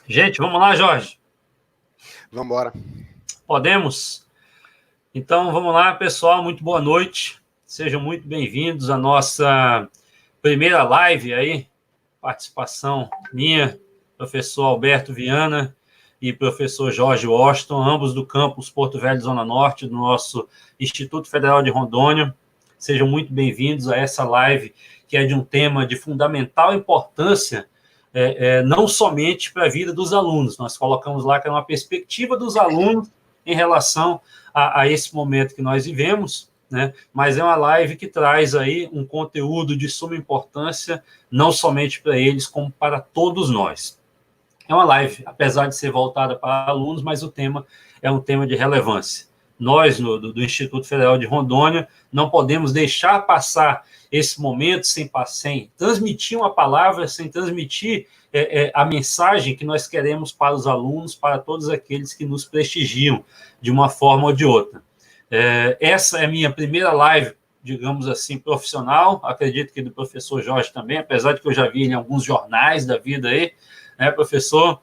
Gente, vamos lá, Jorge? Vamos embora. Podemos? Então, vamos lá, pessoal. Muito boa noite. Sejam muito bem-vindos à nossa primeira live aí. Participação minha, professor Alberto Viana e professor Jorge Washington, ambos do campus Porto Velho, Zona Norte, do nosso Instituto Federal de Rondônia. Sejam muito bem-vindos a essa live, que é de um tema de fundamental importância, não somente para a vida dos alunos. Nós colocamos lá que é uma perspectiva dos alunos em relação a esse momento que nós vivemos, né? Mas é uma live que traz aí um conteúdo de suma importância, não somente para eles, como para todos nós. É uma live, apesar de ser voltada para alunos, mas o tema é um tema de relevância. Nós, do Instituto Federal de Rondônia, não podemos deixar passar esse momento sem transmitir uma palavra, sem transmitir a mensagem que nós queremos para os alunos, para todos aqueles que nos prestigiam de uma forma ou de outra. Essa é a minha primeira live, digamos assim, profissional, acredito que do professor Jorge também, apesar de que eu já vi em alguns jornais da vida aí, né, professor?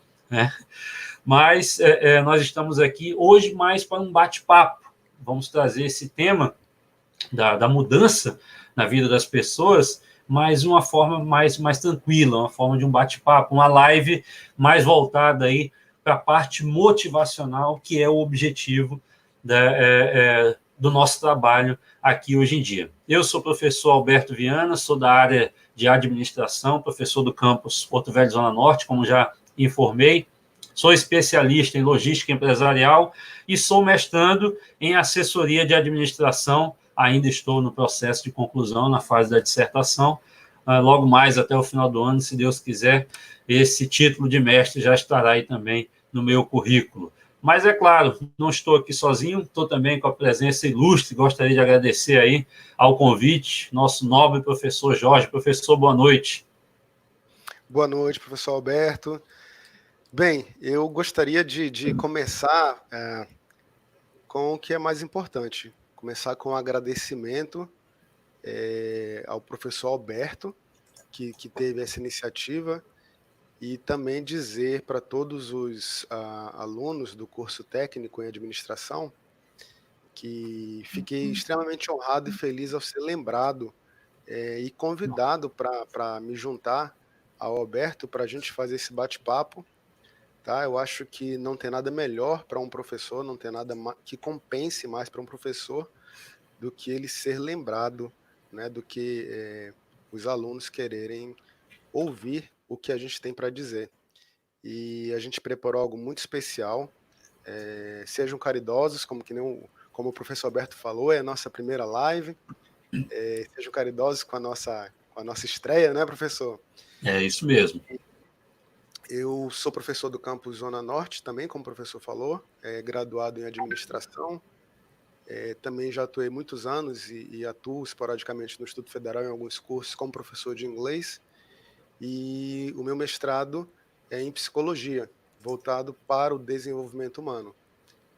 Mas nós estamos aqui hoje mais para um bate-papo. Vamos trazer esse tema da mudança na vida das pessoas, mas de uma forma mais tranquila, uma forma de um bate-papo, uma live mais voltada aí para a parte motivacional, que é o objetivo do nosso trabalho aqui hoje em dia. Eu sou o professor Alberto Viana, sou da área de administração, professor do campus Porto Velho, Zona Norte, como já informei. Sou especialista em logística empresarial e sou mestrando em assessoria de administração. Ainda estou no processo de conclusão, na fase da dissertação. Logo mais, até o final do ano, se Deus quiser, esse título de mestre já estará aí também no meu currículo. Mas, é claro, não estou aqui sozinho, estou também com a presença ilustre. Gostaria de agradecer aí ao convite, nosso nobre professor Jorge. Professor, boa noite. Boa noite, professor Alberto. Bem, eu gostaria de começar com o que é mais importante. Começar com um agradecimento ao professor Alberto, que teve essa iniciativa, e também dizer para todos os alunos do curso técnico em administração que fiquei extremamente honrado e feliz ao ser lembrado e convidado para me juntar ao Alberto para a gente fazer esse bate-papo. Tá? Eu acho que não tem nada melhor para um professor, não tem nada que compense mais para um professor do que ele ser lembrado, né, do que os alunos quererem ouvir o que a gente tem para dizer. E a gente preparou algo muito especial. Sejam caridosos, como o professor Alberto falou, é a nossa primeira live. Sejam caridosos com a nossa estreia, né, professor? É isso mesmo. Eu sou professor do campus Zona Norte também, como o professor falou, graduado em administração. Também já atuei muitos anos e atuo esporadicamente no Instituto Federal em alguns cursos como professor de inglês. E o meu mestrado é em psicologia, voltado para o desenvolvimento humano.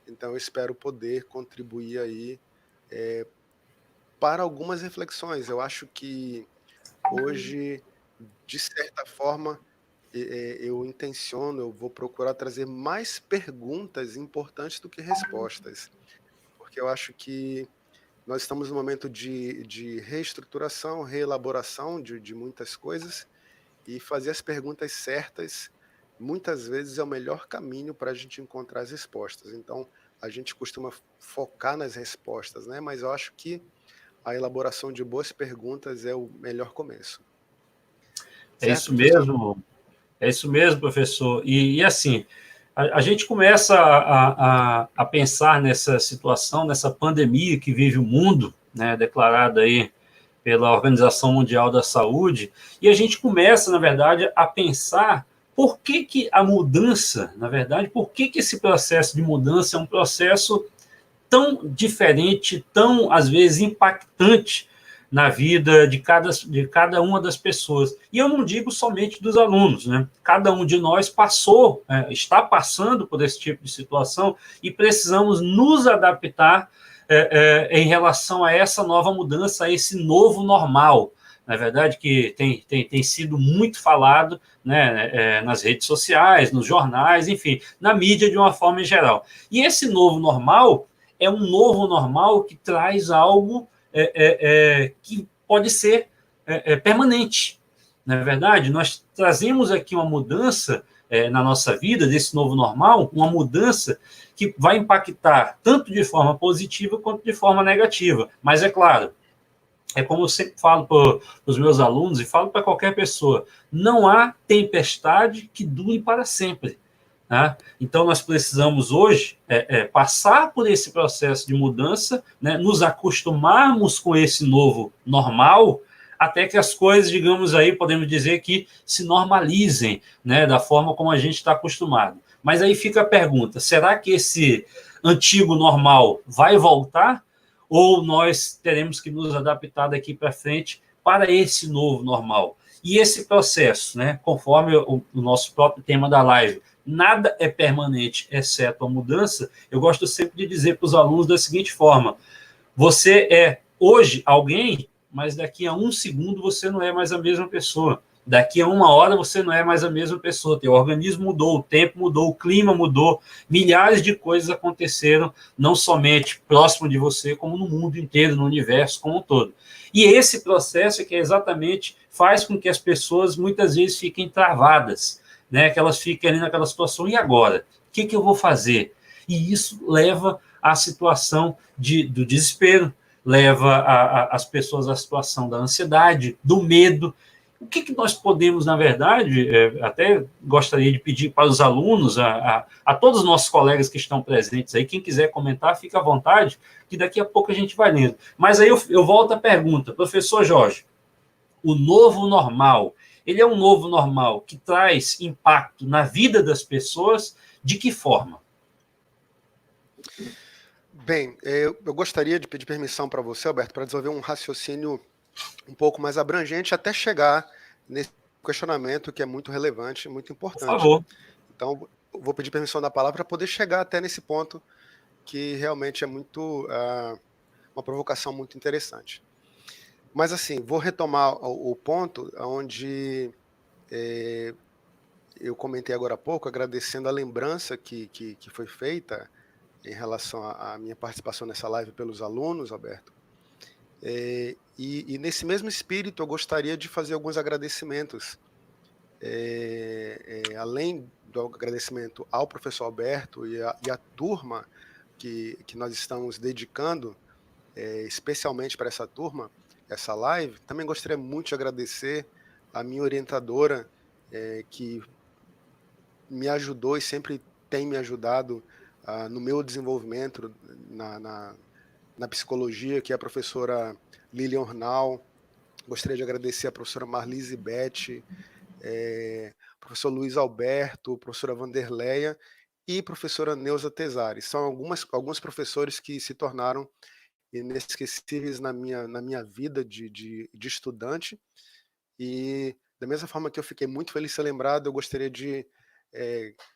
Então, eu espero poder contribuir aí para algumas reflexões. Eu acho que hoje, de certa forma, eu vou procurar trazer mais perguntas importantes do que respostas, porque eu acho que nós estamos num momento de reestruturação, reelaboração de muitas coisas, e fazer as perguntas certas, muitas vezes, é o melhor caminho para a gente encontrar as respostas. Então, a gente costuma focar nas respostas, né? Mas eu acho que a elaboração de boas perguntas é o melhor começo. Certo, é isso mesmo, professor. E assim, a gente começa a pensar nessa situação, nessa pandemia que vive o mundo, né, declarada aí pela Organização Mundial da Saúde, e a gente começa, na verdade, a pensar por que a mudança, na verdade, por que esse processo de mudança é um processo tão diferente, tão, às vezes, impactante na vida de cada uma das pessoas. E eu não digo somente dos alunos, né? Cada um de nós está passando por esse tipo de situação e precisamos nos adaptar em relação a essa nova mudança, a esse novo normal. na verdade, que tem sido muito falado, né, nas redes sociais, nos jornais, enfim, na mídia de uma forma em geral. E esse novo normal é um novo normal que traz algo que pode ser permanente. Na verdade, nós trazemos aqui uma mudança na nossa vida, desse novo normal, uma mudança que vai impactar tanto de forma positiva quanto de forma negativa. Mas, é claro, é como eu sempre falo para os meus alunos e falo para qualquer pessoa, não há tempestade que dure para sempre. Tá? Então, nós precisamos hoje passar por esse processo de mudança, né, nos acostumarmos com esse novo normal, até que as coisas, digamos aí, podemos dizer que se normalizem, né, da forma como a gente está acostumado. Mas aí fica a pergunta, será que esse antigo normal vai voltar? Ou nós teremos que nos adaptar daqui para frente para esse novo normal? E esse processo, né, conforme o nosso próprio tema da live, nada é permanente, exceto a mudança, eu gosto sempre de dizer para os alunos da seguinte forma, você é hoje alguém, mas daqui a um segundo você não é mais a mesma pessoa. Daqui a uma hora você não é mais a mesma pessoa. Teu organismo mudou, o tempo mudou, o clima mudou, milhares de coisas aconteceram, não somente próximo de você, como no mundo inteiro, no universo como um todo. E esse processo é que exatamente faz com que as pessoas muitas vezes fiquem travadas, né? Que elas fiquem ali naquela situação, e agora? O que eu vou fazer? E isso leva à situação do desespero, leva as pessoas à situação da ansiedade, do medo. O que nós podemos, na verdade, até gostaria de pedir para os alunos, a todos os nossos colegas que estão presentes aí, quem quiser comentar, fica à vontade, que daqui a pouco a gente vai lendo. Mas aí eu volto à pergunta, professor Jorge, o novo normal, ele é um novo normal que traz impacto na vida das pessoas, de que forma? Bem, eu gostaria de pedir permissão para você, Alberto, para desenvolver um raciocínio um pouco mais abrangente até chegar nesse questionamento que é muito relevante, muito Por importante. favor. Então, eu vou pedir permissão da palavra para poder chegar até nesse ponto que realmente é muito uma provocação muito interessante. Mas assim, vou retomar o ponto onde eu comentei agora há pouco, agradecendo a lembrança que foi feita em relação à minha participação nessa live pelos alunos, Alberto. E nesse mesmo espírito, eu gostaria de fazer alguns agradecimentos. Além do agradecimento ao professor Alberto e à turma que nós estamos dedicando, especialmente para essa turma, essa live, também gostaria muito de agradecer a minha orientadora, que me ajudou e sempre tem me ajudado no meu desenvolvimento na psicologia, que é a professora Lilian Ornal. Gostaria de agradecer a professora Marlise Beth, professor Luiz Alberto, professora Vanderleia e professora Neuza Tesari. São alguns professores que se tornaram inesquecíveis na minha vida de estudante. E da mesma forma que eu fiquei muito feliz de ser lembrado, eu gostaria de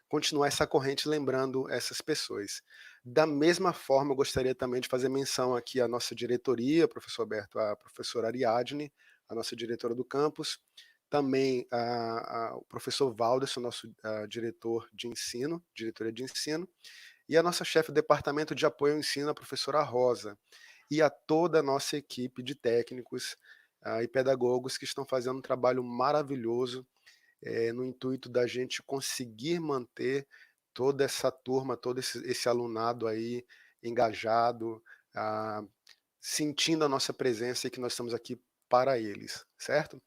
continuar essa corrente lembrando essas pessoas. Da mesma forma, eu gostaria também de fazer menção aqui à nossa diretoria, professor Alberto, a professora Ariadne, a nossa diretora do campus, também o professor Valderson, nosso diretor de ensino, diretoria de ensino, e a nossa chefe do departamento de apoio ao ensino, a professora Rosa, e a toda a nossa equipe de técnicos e pedagogos que estão fazendo um trabalho maravilhoso no intuito da gente conseguir manter toda essa turma, todo esse alunado aí engajado, sentindo a nossa presença e que nós estamos aqui para eles, certo?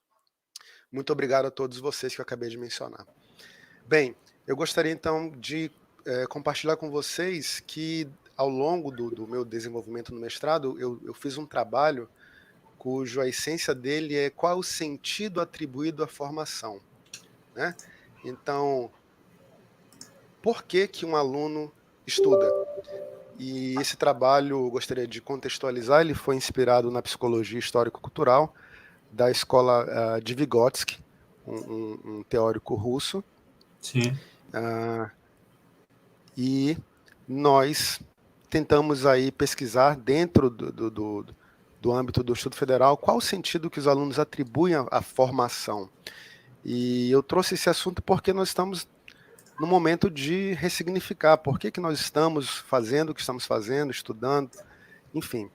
Muito obrigado a todos vocês que eu acabei de mencionar. Bem, eu gostaria então de compartilhar com vocês que ao longo do meu desenvolvimento no mestrado, eu fiz um trabalho cuja essência dele é qual o sentido atribuído à formação, né? Então, por que um aluno estuda? E esse trabalho, eu gostaria de contextualizar, ele foi inspirado na psicologia histórico-cultural da escola de Vygotsky, um teórico russo. Sim. E nós tentamos aí pesquisar dentro do âmbito do Instituto Federal, qual o sentido que os alunos atribuem à formação? E eu trouxe esse assunto porque nós estamos no momento de ressignificar por que nós estamos fazendo o que estamos fazendo, estudando, enfim.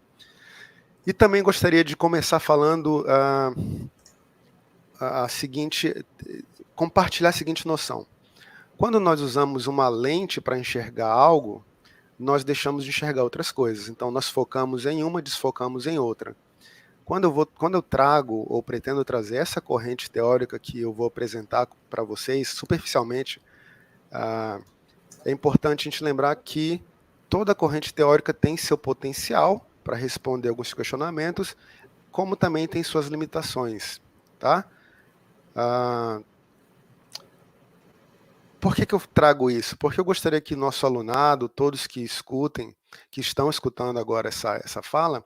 E também gostaria de começar falando compartilhar a seguinte noção. Quando nós usamos uma lente para enxergar algo, nós deixamos de enxergar outras coisas. Então, nós focamos em uma, desfocamos em outra. Quando eu trago ou pretendo trazer essa corrente teórica que eu vou apresentar para vocês, superficialmente, é importante a gente lembrar que toda corrente teórica tem seu potencial para responder alguns questionamentos, como também tem suas limitações, tá? Por que eu trago isso? Porque eu gostaria que nosso alunado, todos que escutem, que estão escutando agora essa fala,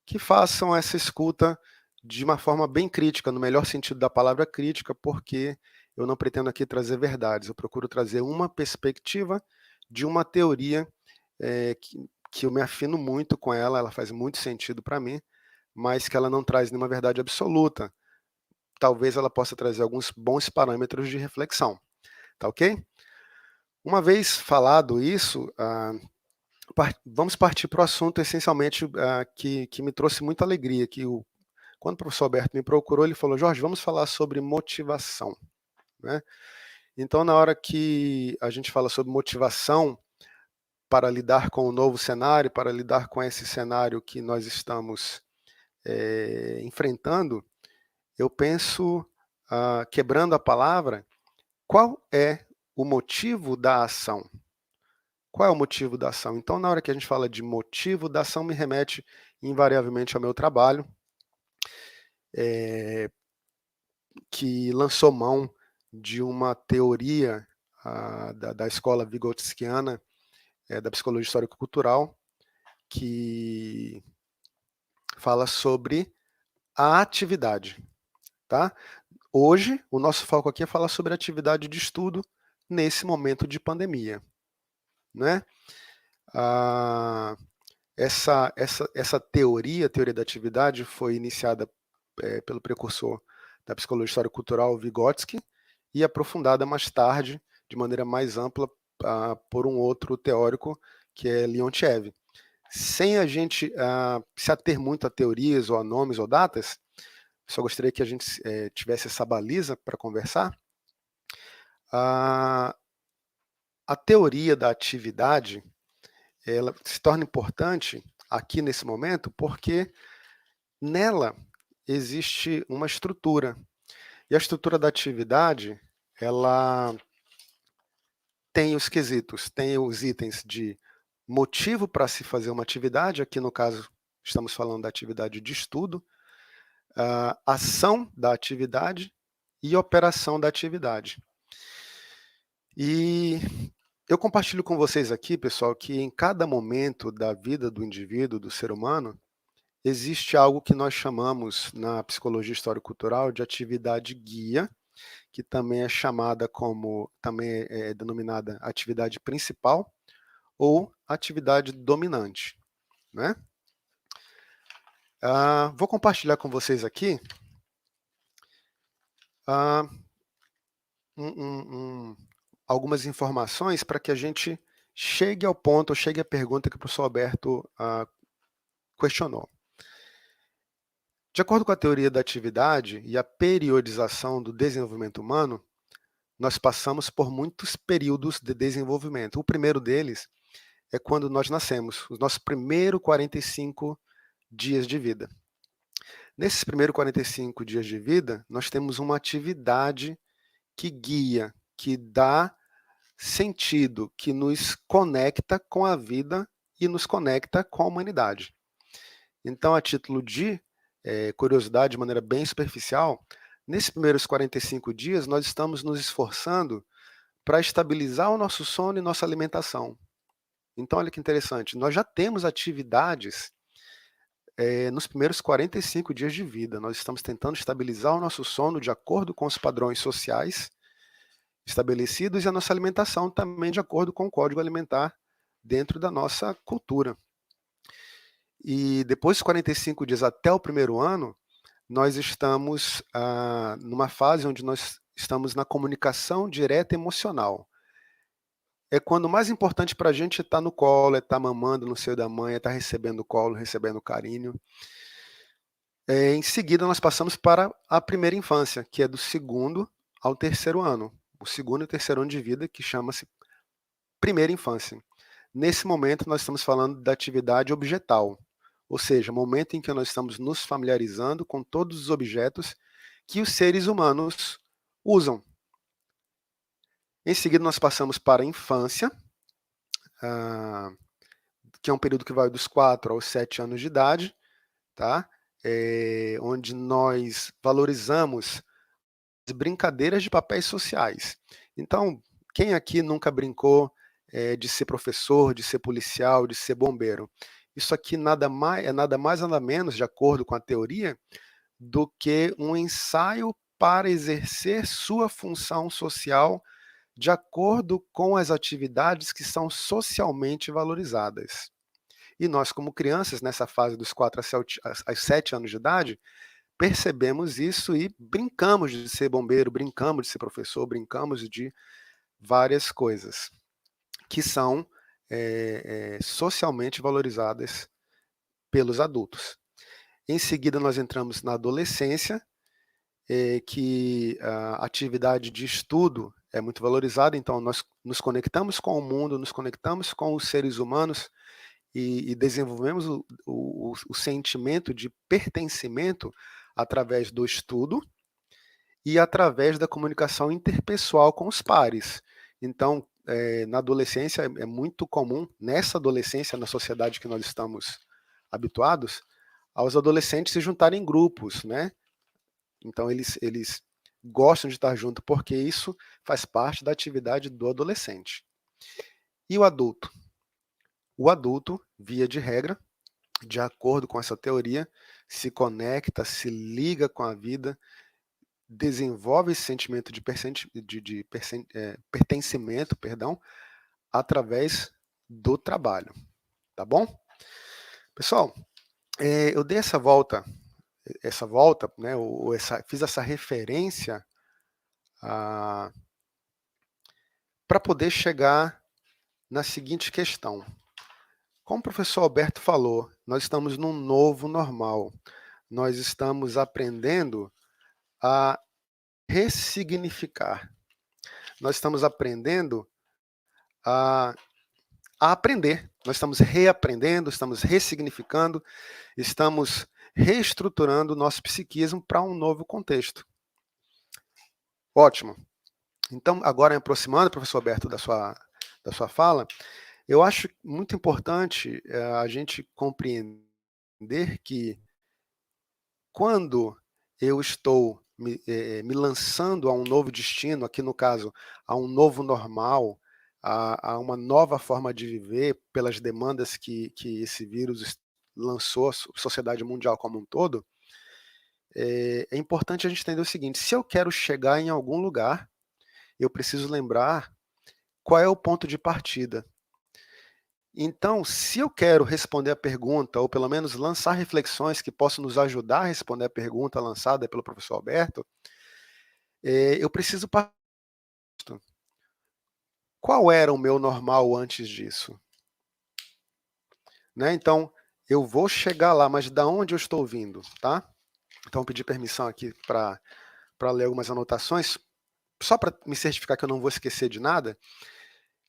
que façam essa escuta de uma forma bem crítica, no melhor sentido da palavra crítica, porque eu não pretendo aqui trazer verdades, eu procuro trazer uma perspectiva de uma teoria que eu me afino muito com ela faz muito sentido para mim, mas que ela não traz nenhuma verdade absoluta. Talvez ela possa trazer alguns bons parâmetros de reflexão, tá ok? Uma vez falado isso, vamos partir para o assunto essencialmente que me trouxe muita alegria, quando o professor Alberto me procurou, ele falou, Jorge, vamos falar sobre motivação, né? Então, na hora que a gente fala sobre motivação para lidar com o novo cenário, para lidar com esse cenário que nós estamos enfrentando, eu penso, quebrando a palavra, qual é o motivo da ação? Qual é o motivo da ação? Então, na hora que a gente fala de motivo da ação, me remete invariavelmente ao meu trabalho, que lançou mão de uma teoria da escola vygotskiana, da psicologia histórico-cultural, que fala sobre a atividade. Tá? Hoje, o nosso foco aqui é falar sobre atividade de estudo nesse momento de pandemia, né? Essa teoria da atividade foi iniciada pelo precursor da psicologia histórico-cultural Vygotsky e aprofundada mais tarde, de maneira mais ampla, por um outro teórico, que é Leontiev. Sem a gente se ater muito a teorias ou a nomes ou datas, só gostaria que a gente tivesse essa baliza para conversar. A teoria da atividade, ela se torna importante aqui nesse momento porque nela existe uma estrutura. E a estrutura da atividade, ela tem os quesitos, tem os itens de motivo para se fazer uma atividade, aqui no caso estamos falando da atividade de estudo, ação da atividade e operação da atividade. E eu compartilho com vocês aqui, pessoal, que em cada momento da vida do indivíduo, do ser humano, existe algo que nós chamamos na psicologia histórico-cultural de atividade guia, que também é chamada também é denominada atividade principal ou atividade dominante, né? Vou compartilhar com vocês aqui algumas informações para que a gente chegue ao ponto, ou chegue à pergunta que o professor Alberto questionou. De acordo com a teoria da atividade e a periodização do desenvolvimento humano, nós passamos por muitos períodos de desenvolvimento. O primeiro deles é quando nós nascemos, os nossos primeiros 45 dias de vida. Nesses primeiros 45 dias de vida, nós temos uma atividade que guia, que dá sentido, que nos conecta com a vida e nos conecta com a humanidade. Então, a título de curiosidade, de maneira bem superficial, nesses primeiros 45 dias, nós estamos nos esforçando para estabilizar o nosso sono e nossa alimentação. Então, olha que interessante, nós já temos atividades nos primeiros 45 dias de vida. Nós estamos tentando estabilizar o nosso sono de acordo com os padrões sociais estabelecidos e a nossa alimentação também de acordo com o código alimentar dentro da nossa cultura. E depois dos 45 dias até o primeiro ano, nós estamos numa fase onde nós estamos na comunicação direta emocional. É quando o mais importante para a gente é estar no colo, é estar mamando no seio da mãe, é estar recebendo colo, recebendo carinho. Em seguida, nós passamos para a primeira infância, que é do 2º ao 3º ano. O 2º e 3º ano de vida, que chama-se primeira infância. Nesse momento, nós estamos falando da atividade objetal, ou seja, momento em que nós estamos nos familiarizando com todos os objetos que os seres humanos usam. Em seguida, nós passamos para a infância, que é um período que vai dos 4 aos 7 anos de idade, tá? Onde nós valorizamos as brincadeiras de papéis sociais. Então, quem aqui nunca brincou de ser professor, de ser policial, de ser bombeiro? Isso aqui nada mais, nada menos, de acordo com a teoria, do que um ensaio para exercer sua função social de acordo com as atividades que são socialmente valorizadas. E nós, como crianças, nessa fase dos 4 a 7 anos de idade, percebemos isso e brincamos de ser bombeiro, brincamos de ser professor, brincamos de várias coisas que são socialmente valorizadas pelos adultos. Em seguida, nós entramos na adolescência, que a atividade de estudo é muito valorizada, então nós nos conectamos com o mundo, nos conectamos com os seres humanos e desenvolvemos o sentimento de pertencimento através do estudo e através da comunicação interpessoal com os pares. Então, na adolescência é muito comum, nessa adolescência, na sociedade que nós estamos habituados, aos adolescentes se juntarem em grupos, né? Então, eles gostam de estar junto, porque isso faz parte da atividade do adolescente. E o adulto? O adulto, via de regra, de acordo com essa teoria, se conecta, se liga com a vida, desenvolve esse sentimento de pertencimento, através do trabalho. Tá bom? Pessoal, eu dei essa volta, né, fiz essa referência para poder chegar na seguinte questão. Como o professor Alberto falou, nós estamos num novo normal. Nós estamos aprendendo a ressignificar. Nós estamos aprendendo a aprender. Nós estamos reaprendendo, estamos ressignificando, estamos reestruturando o nosso psiquismo para um novo contexto. Ótimo. Então, agora me aproximando, professor Alberto, da sua fala, eu acho muito importante a gente compreender que quando eu estou me lançando a um novo destino, aqui no caso, a um novo normal, a uma nova forma de viver pelas demandas que esse vírus lançou à sociedade mundial como um todo, é importante a gente entender o seguinte: se eu quero chegar em algum lugar, eu preciso lembrar qual é o ponto de partida. Então, se eu quero responder a pergunta, ou pelo menos lançar reflexões que possam nos ajudar a responder a pergunta lançada pelo professor Alberto, eu preciso partir. Qual era o meu normal antes disso? Né? Então, eu vou chegar lá, mas da onde eu estou vindo? Tá? Então, pedir permissão aqui para ler algumas anotações, só para me certificar que eu não vou esquecer de nada.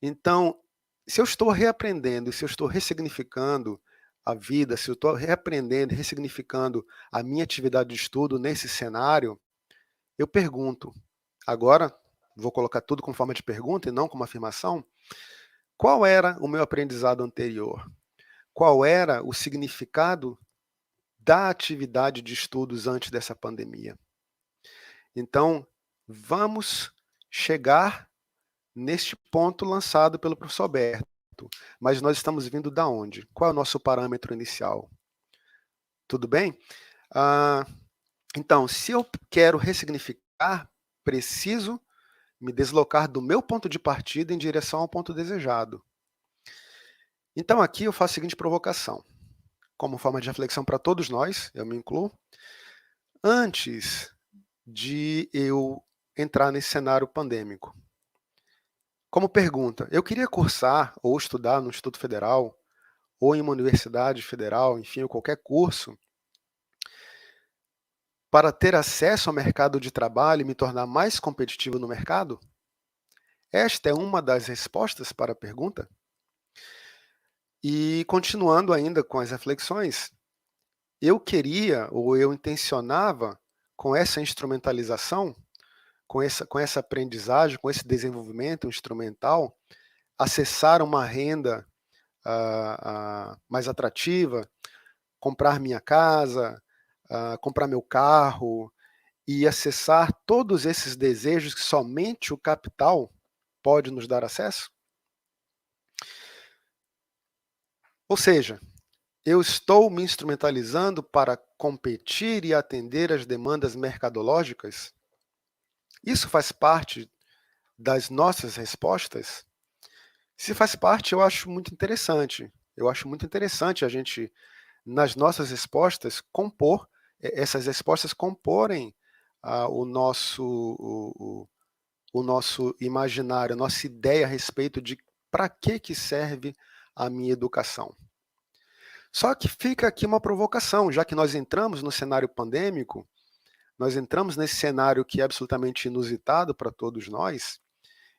Então, se eu estou reaprendendo, se eu estou ressignificando a vida, se eu estou reaprendendo, ressignificando a minha atividade de estudo nesse cenário, eu pergunto, agora vou colocar tudo com forma de pergunta e não como afirmação, qual era o meu aprendizado anterior? Qual era o significado da atividade de estudos antes dessa pandemia? Então, vamos chegar neste ponto lançado pelo professor Alberto. Mas nós estamos vindo da onde? Qual é o nosso parâmetro inicial? Tudo bem? Então, se eu quero ressignificar, preciso me deslocar do meu ponto de partida em direção ao ponto desejado. Então, aqui eu faço a seguinte provocação. como forma de reflexão para todos nós, eu me incluo, antes de eu entrar nesse cenário pandêmico. Como pergunta, eu queria cursar ou estudar no Instituto Federal, ou em uma universidade federal, enfim, ou qualquer curso, para ter acesso ao mercado de trabalho e me tornar mais competitivo no mercado? Esta é uma das respostas para a pergunta. E continuando ainda com as reflexões, eu queria ou eu intencionava, com essa instrumentalização, com essa aprendizagem, com esse desenvolvimento instrumental, acessar uma renda mais atrativa, comprar minha casa, comprar meu carro e acessar todos esses desejos que somente o capital pode nos dar acesso? Ou seja, eu estou me instrumentalizando para competir e atender às demandas mercadológicas? Isso faz parte das nossas respostas? Se faz parte, eu acho muito interessante. Eu acho muito interessante a gente, nas nossas respostas, essas respostas comporem o nosso imaginário, a nossa ideia a respeito de para que serve a minha educação. Só que fica aqui uma provocação, já que nós entramos no cenário pandêmico, nós entramos nesse cenário que é absolutamente inusitado para todos nós,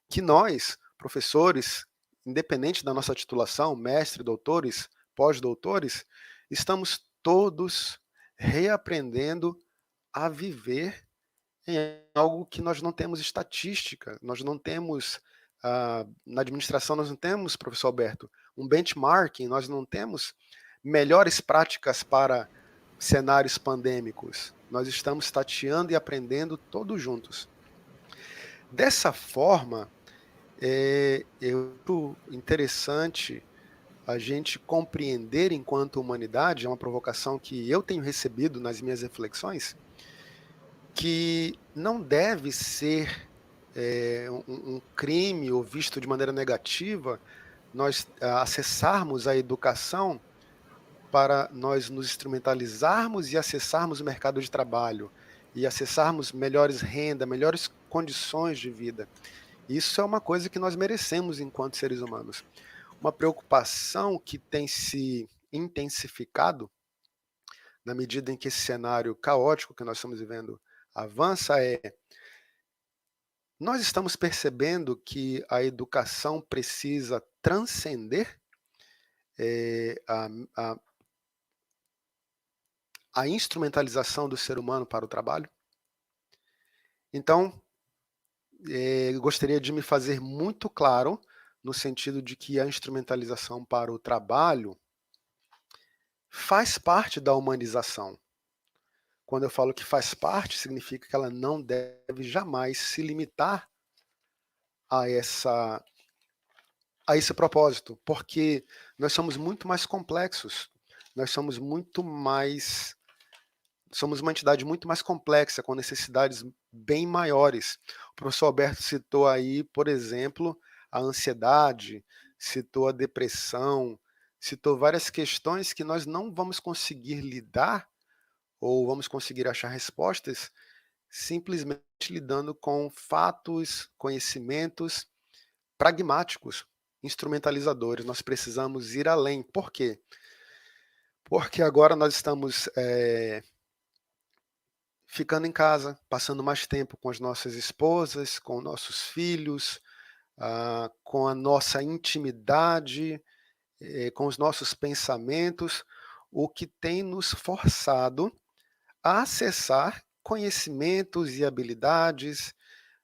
que nós, professores, independente da nossa titulação, mestre, doutores, pós-doutores, estamos todos reaprendendo a viver em algo que nós não temos estatística, nós não temos, na administração nós não temos, professor Alberto, um benchmarking, nós não temos melhores práticas para cenários pandêmicos. Nós estamos tateando e aprendendo todos juntos. Dessa forma, é interessante a gente compreender enquanto humanidade, é uma provocação que eu tenho recebido nas minhas reflexões, que não deve ser um crime ou visto de maneira negativa nós acessarmos a educação para nós nos instrumentalizarmos e acessarmos o mercado de trabalho e acessarmos melhores renda, melhores condições de vida. Isso é uma coisa que nós merecemos enquanto seres humanos. Uma preocupação que tem se intensificado na medida em que esse cenário caótico que nós estamos vivendo avança nós estamos percebendo que a educação precisa transcender a, a, a instrumentalização do ser humano para o trabalho. Então, gostaria de me fazer muito claro no sentido de que a instrumentalização para o trabalho faz parte da humanização. Quando eu falo que faz parte, significa que ela não deve jamais se limitar a esse propósito, porque nós somos muito mais complexos, nós somos uma entidade muito mais complexa, com necessidades bem maiores. O professor Alberto citou aí, por exemplo, a ansiedade, citou a depressão, citou várias questões que nós não vamos conseguir lidar ou vamos conseguir achar respostas simplesmente lidando com fatos, conhecimentos pragmáticos, instrumentalizadores. Nós precisamos ir além. Por quê? Porque agora nós estamos ficando em casa, passando mais tempo com as nossas esposas, com nossos filhos, com a nossa intimidade, com os nossos pensamentos, o que tem nos forçado a acessar conhecimentos e habilidades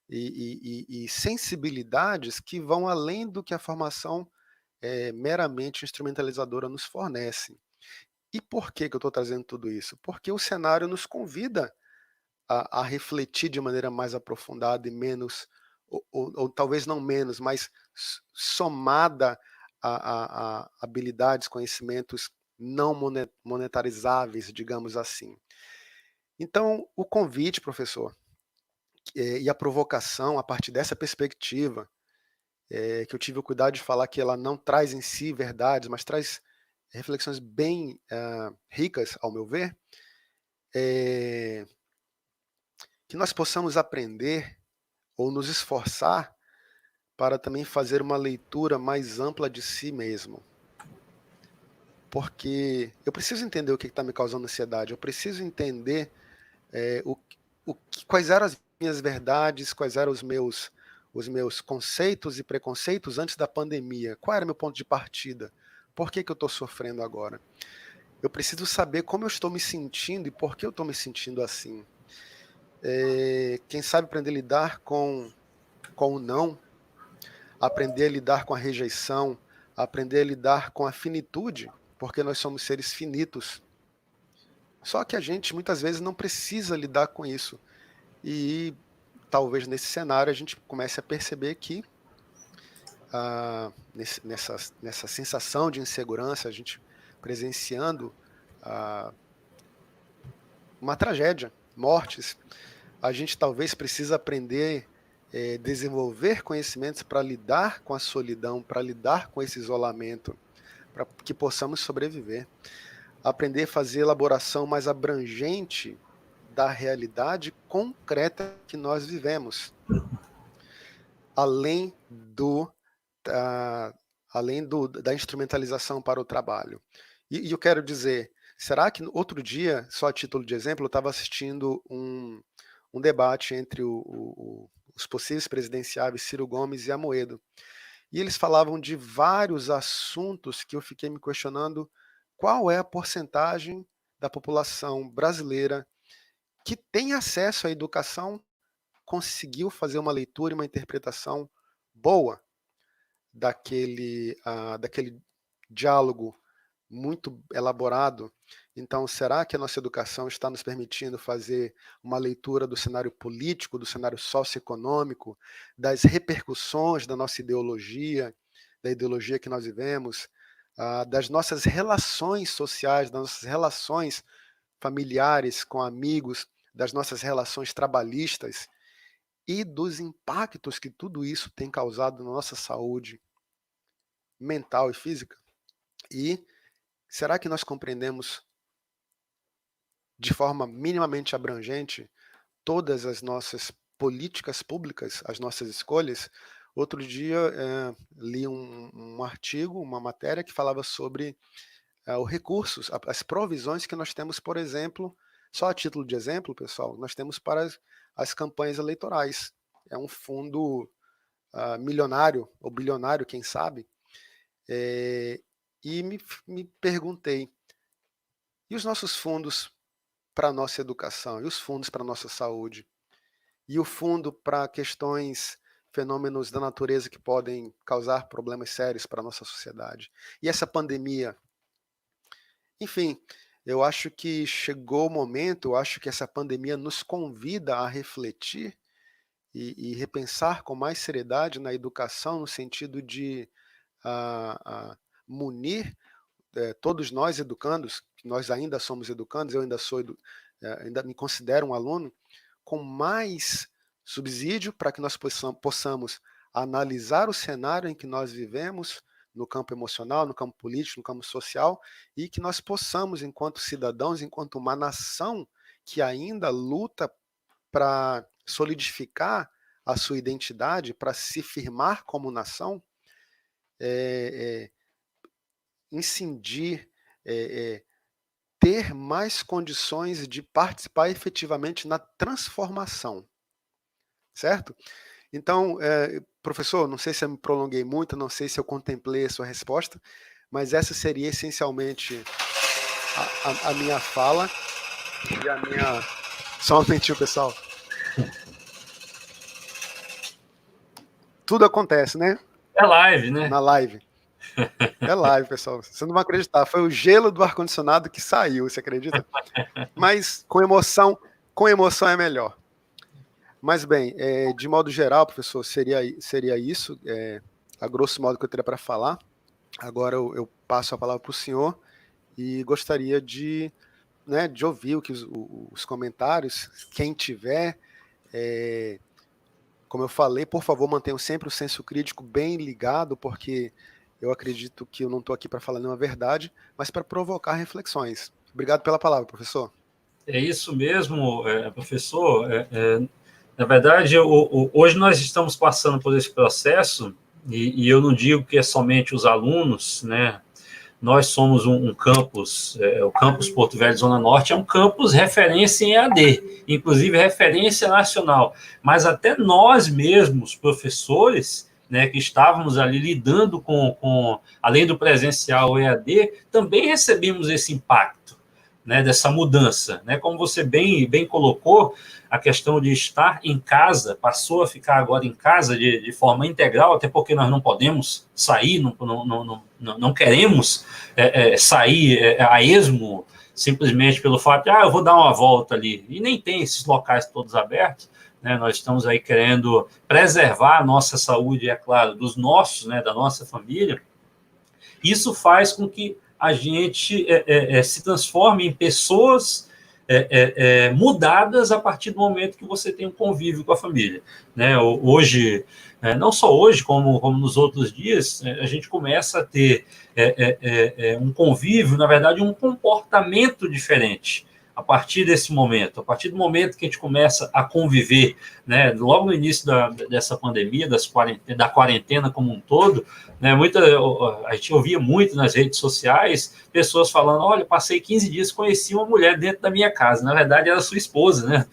e sensibilidades que vão além do que a formação meramente instrumentalizadora nos fornece. E por que eu estou trazendo tudo isso? Porque o cenário nos convida a refletir de maneira mais aprofundada e menos, ou talvez não menos, mas somada a habilidades, conhecimentos não monetarizáveis, digamos assim. Então, o convite, professor, e a provocação a partir dessa perspectiva, que eu tive o cuidado de falar que ela não traz em si verdades, mas traz reflexões bem ricas, ao meu ver, que nós possamos aprender ou nos esforçar para também fazer uma leitura mais ampla de si mesmo. Porque eu preciso entender o que está me causando ansiedade, eu preciso entender quais eram as minhas verdades, quais eram os meus conceitos e preconceitos antes da pandemia, qual era meu ponto de partida, por que eu estou sofrendo agora. Eu preciso saber como eu estou me sentindo e por que eu estou me sentindo assim. Quem sabe aprender a lidar com o não, aprender a lidar com a rejeição, aprender a lidar com a finitude, porque nós somos seres finitos. Só que a gente muitas vezes não precisa lidar com isso. E talvez nesse cenário a gente comece a perceber que nessa sensação de insegurança, a gente presenciando uma tragédia, mortes, a gente talvez precisa aprender, desenvolver conhecimentos para lidar com a solidão, para lidar com esse isolamento, para que possamos sobreviver. Aprender a fazer elaboração mais abrangente da realidade concreta que nós vivemos, além da instrumentalização para o trabalho. E eu quero dizer, será que outro dia, só a título de exemplo, eu estava assistindo um debate entre os possíveis presidenciáveis Ciro Gomes e Amoedo, e eles falavam de vários assuntos que eu fiquei me questionando qual é a porcentagem da população brasileira que tem acesso à educação, conseguiu fazer uma leitura e uma interpretação boa daquele diálogo muito elaborado. Então, será que a nossa educação está nos permitindo fazer uma leitura do cenário político, do cenário socioeconômico, das repercussões da nossa ideologia, da ideologia que nós vivemos, das nossas relações sociais, das nossas relações familiares com amigos, das nossas relações trabalhistas e dos impactos que tudo isso tem causado na nossa saúde mental e física? E será que nós compreendemos de forma minimamente abrangente todas as nossas políticas públicas, as nossas escolhas? Outro dia li um artigo, uma matéria que falava sobre os recursos, as provisões que nós temos, por exemplo, só a título de exemplo, pessoal, nós temos para as campanhas eleitorais. É um fundo milionário ou bilionário, quem sabe, e me perguntei, e os nossos fundos para a nossa educação, e os fundos para a nossa saúde, e o fundo para questões, fenômenos da natureza que podem causar problemas sérios para a nossa sociedade? E essa pandemia? Enfim, eu acho que chegou o momento, eu acho que essa pandemia nos convida a refletir e repensar com mais seriedade na educação, no sentido de munir todos nós educandos, que nós ainda somos educandos, eu ainda ainda me considero um aluno, com mais subsídio para que nós possamos analisar o cenário em que nós vivemos, no campo emocional, no campo político, no campo social, e que nós possamos, enquanto cidadãos, enquanto uma nação que ainda luta para solidificar a sua identidade, para se firmar como nação, incidir, ter mais condições de participar efetivamente na transformação, certo? Então, professor, não sei se eu me prolonguei muito, não sei se eu contemplei a sua resposta, mas essa seria essencialmente a minha fala e a minha... Só um momentinho, pessoal. Tudo acontece, né? É live, né? Na live. É live, pessoal. Você não vai acreditar. Foi o gelo do ar-condicionado que saiu, você acredita? Mas com emoção é melhor. Mas bem, de modo geral, professor, seria isso, a grosso modo que eu teria para falar. Agora eu passo a palavra para o senhor e gostaria de ouvir os comentários. Quem tiver, como eu falei, por favor, mantenham sempre o senso crítico bem ligado, porque Eu acredito que eu não estou aqui para falar nenhuma verdade, mas para provocar reflexões. Obrigado pela palavra, professor. É isso mesmo, professor. Na verdade, hoje nós estamos passando por esse processo, e eu não digo que é somente os alunos, né? Nós somos um campus, o campus Porto Velho Zona Norte é um campus referência em EAD, inclusive referência nacional, mas até nós mesmos, professores, né, que estávamos ali lidando além do presencial o EAD, também recebemos esse impacto, né, dessa mudança, né? Como você bem colocou, a questão de estar em casa, passou a ficar agora em casa de forma integral, até porque nós não podemos sair, não queremos sair a esmo, simplesmente pelo fato de, eu vou dar uma volta ali, e nem tem esses locais todos abertos, né? Nós estamos aí querendo preservar a nossa saúde, é claro, dos nossos, né, da nossa família. Isso faz com que a gente se transforme em pessoas mudadas a partir do momento que você tem um convívio com a família, né? Hoje, não só hoje, como nos outros dias, a gente começa a ter um convívio, na verdade, um comportamento diferente. A partir desse momento, a partir do momento que a gente começa a conviver, né, logo no início dessa pandemia, da quarentena como um todo, né, a gente ouvia muito nas redes sociais pessoas falando, olha, passei 15 dias, conheci uma mulher dentro da minha casa, na verdade era sua esposa, né?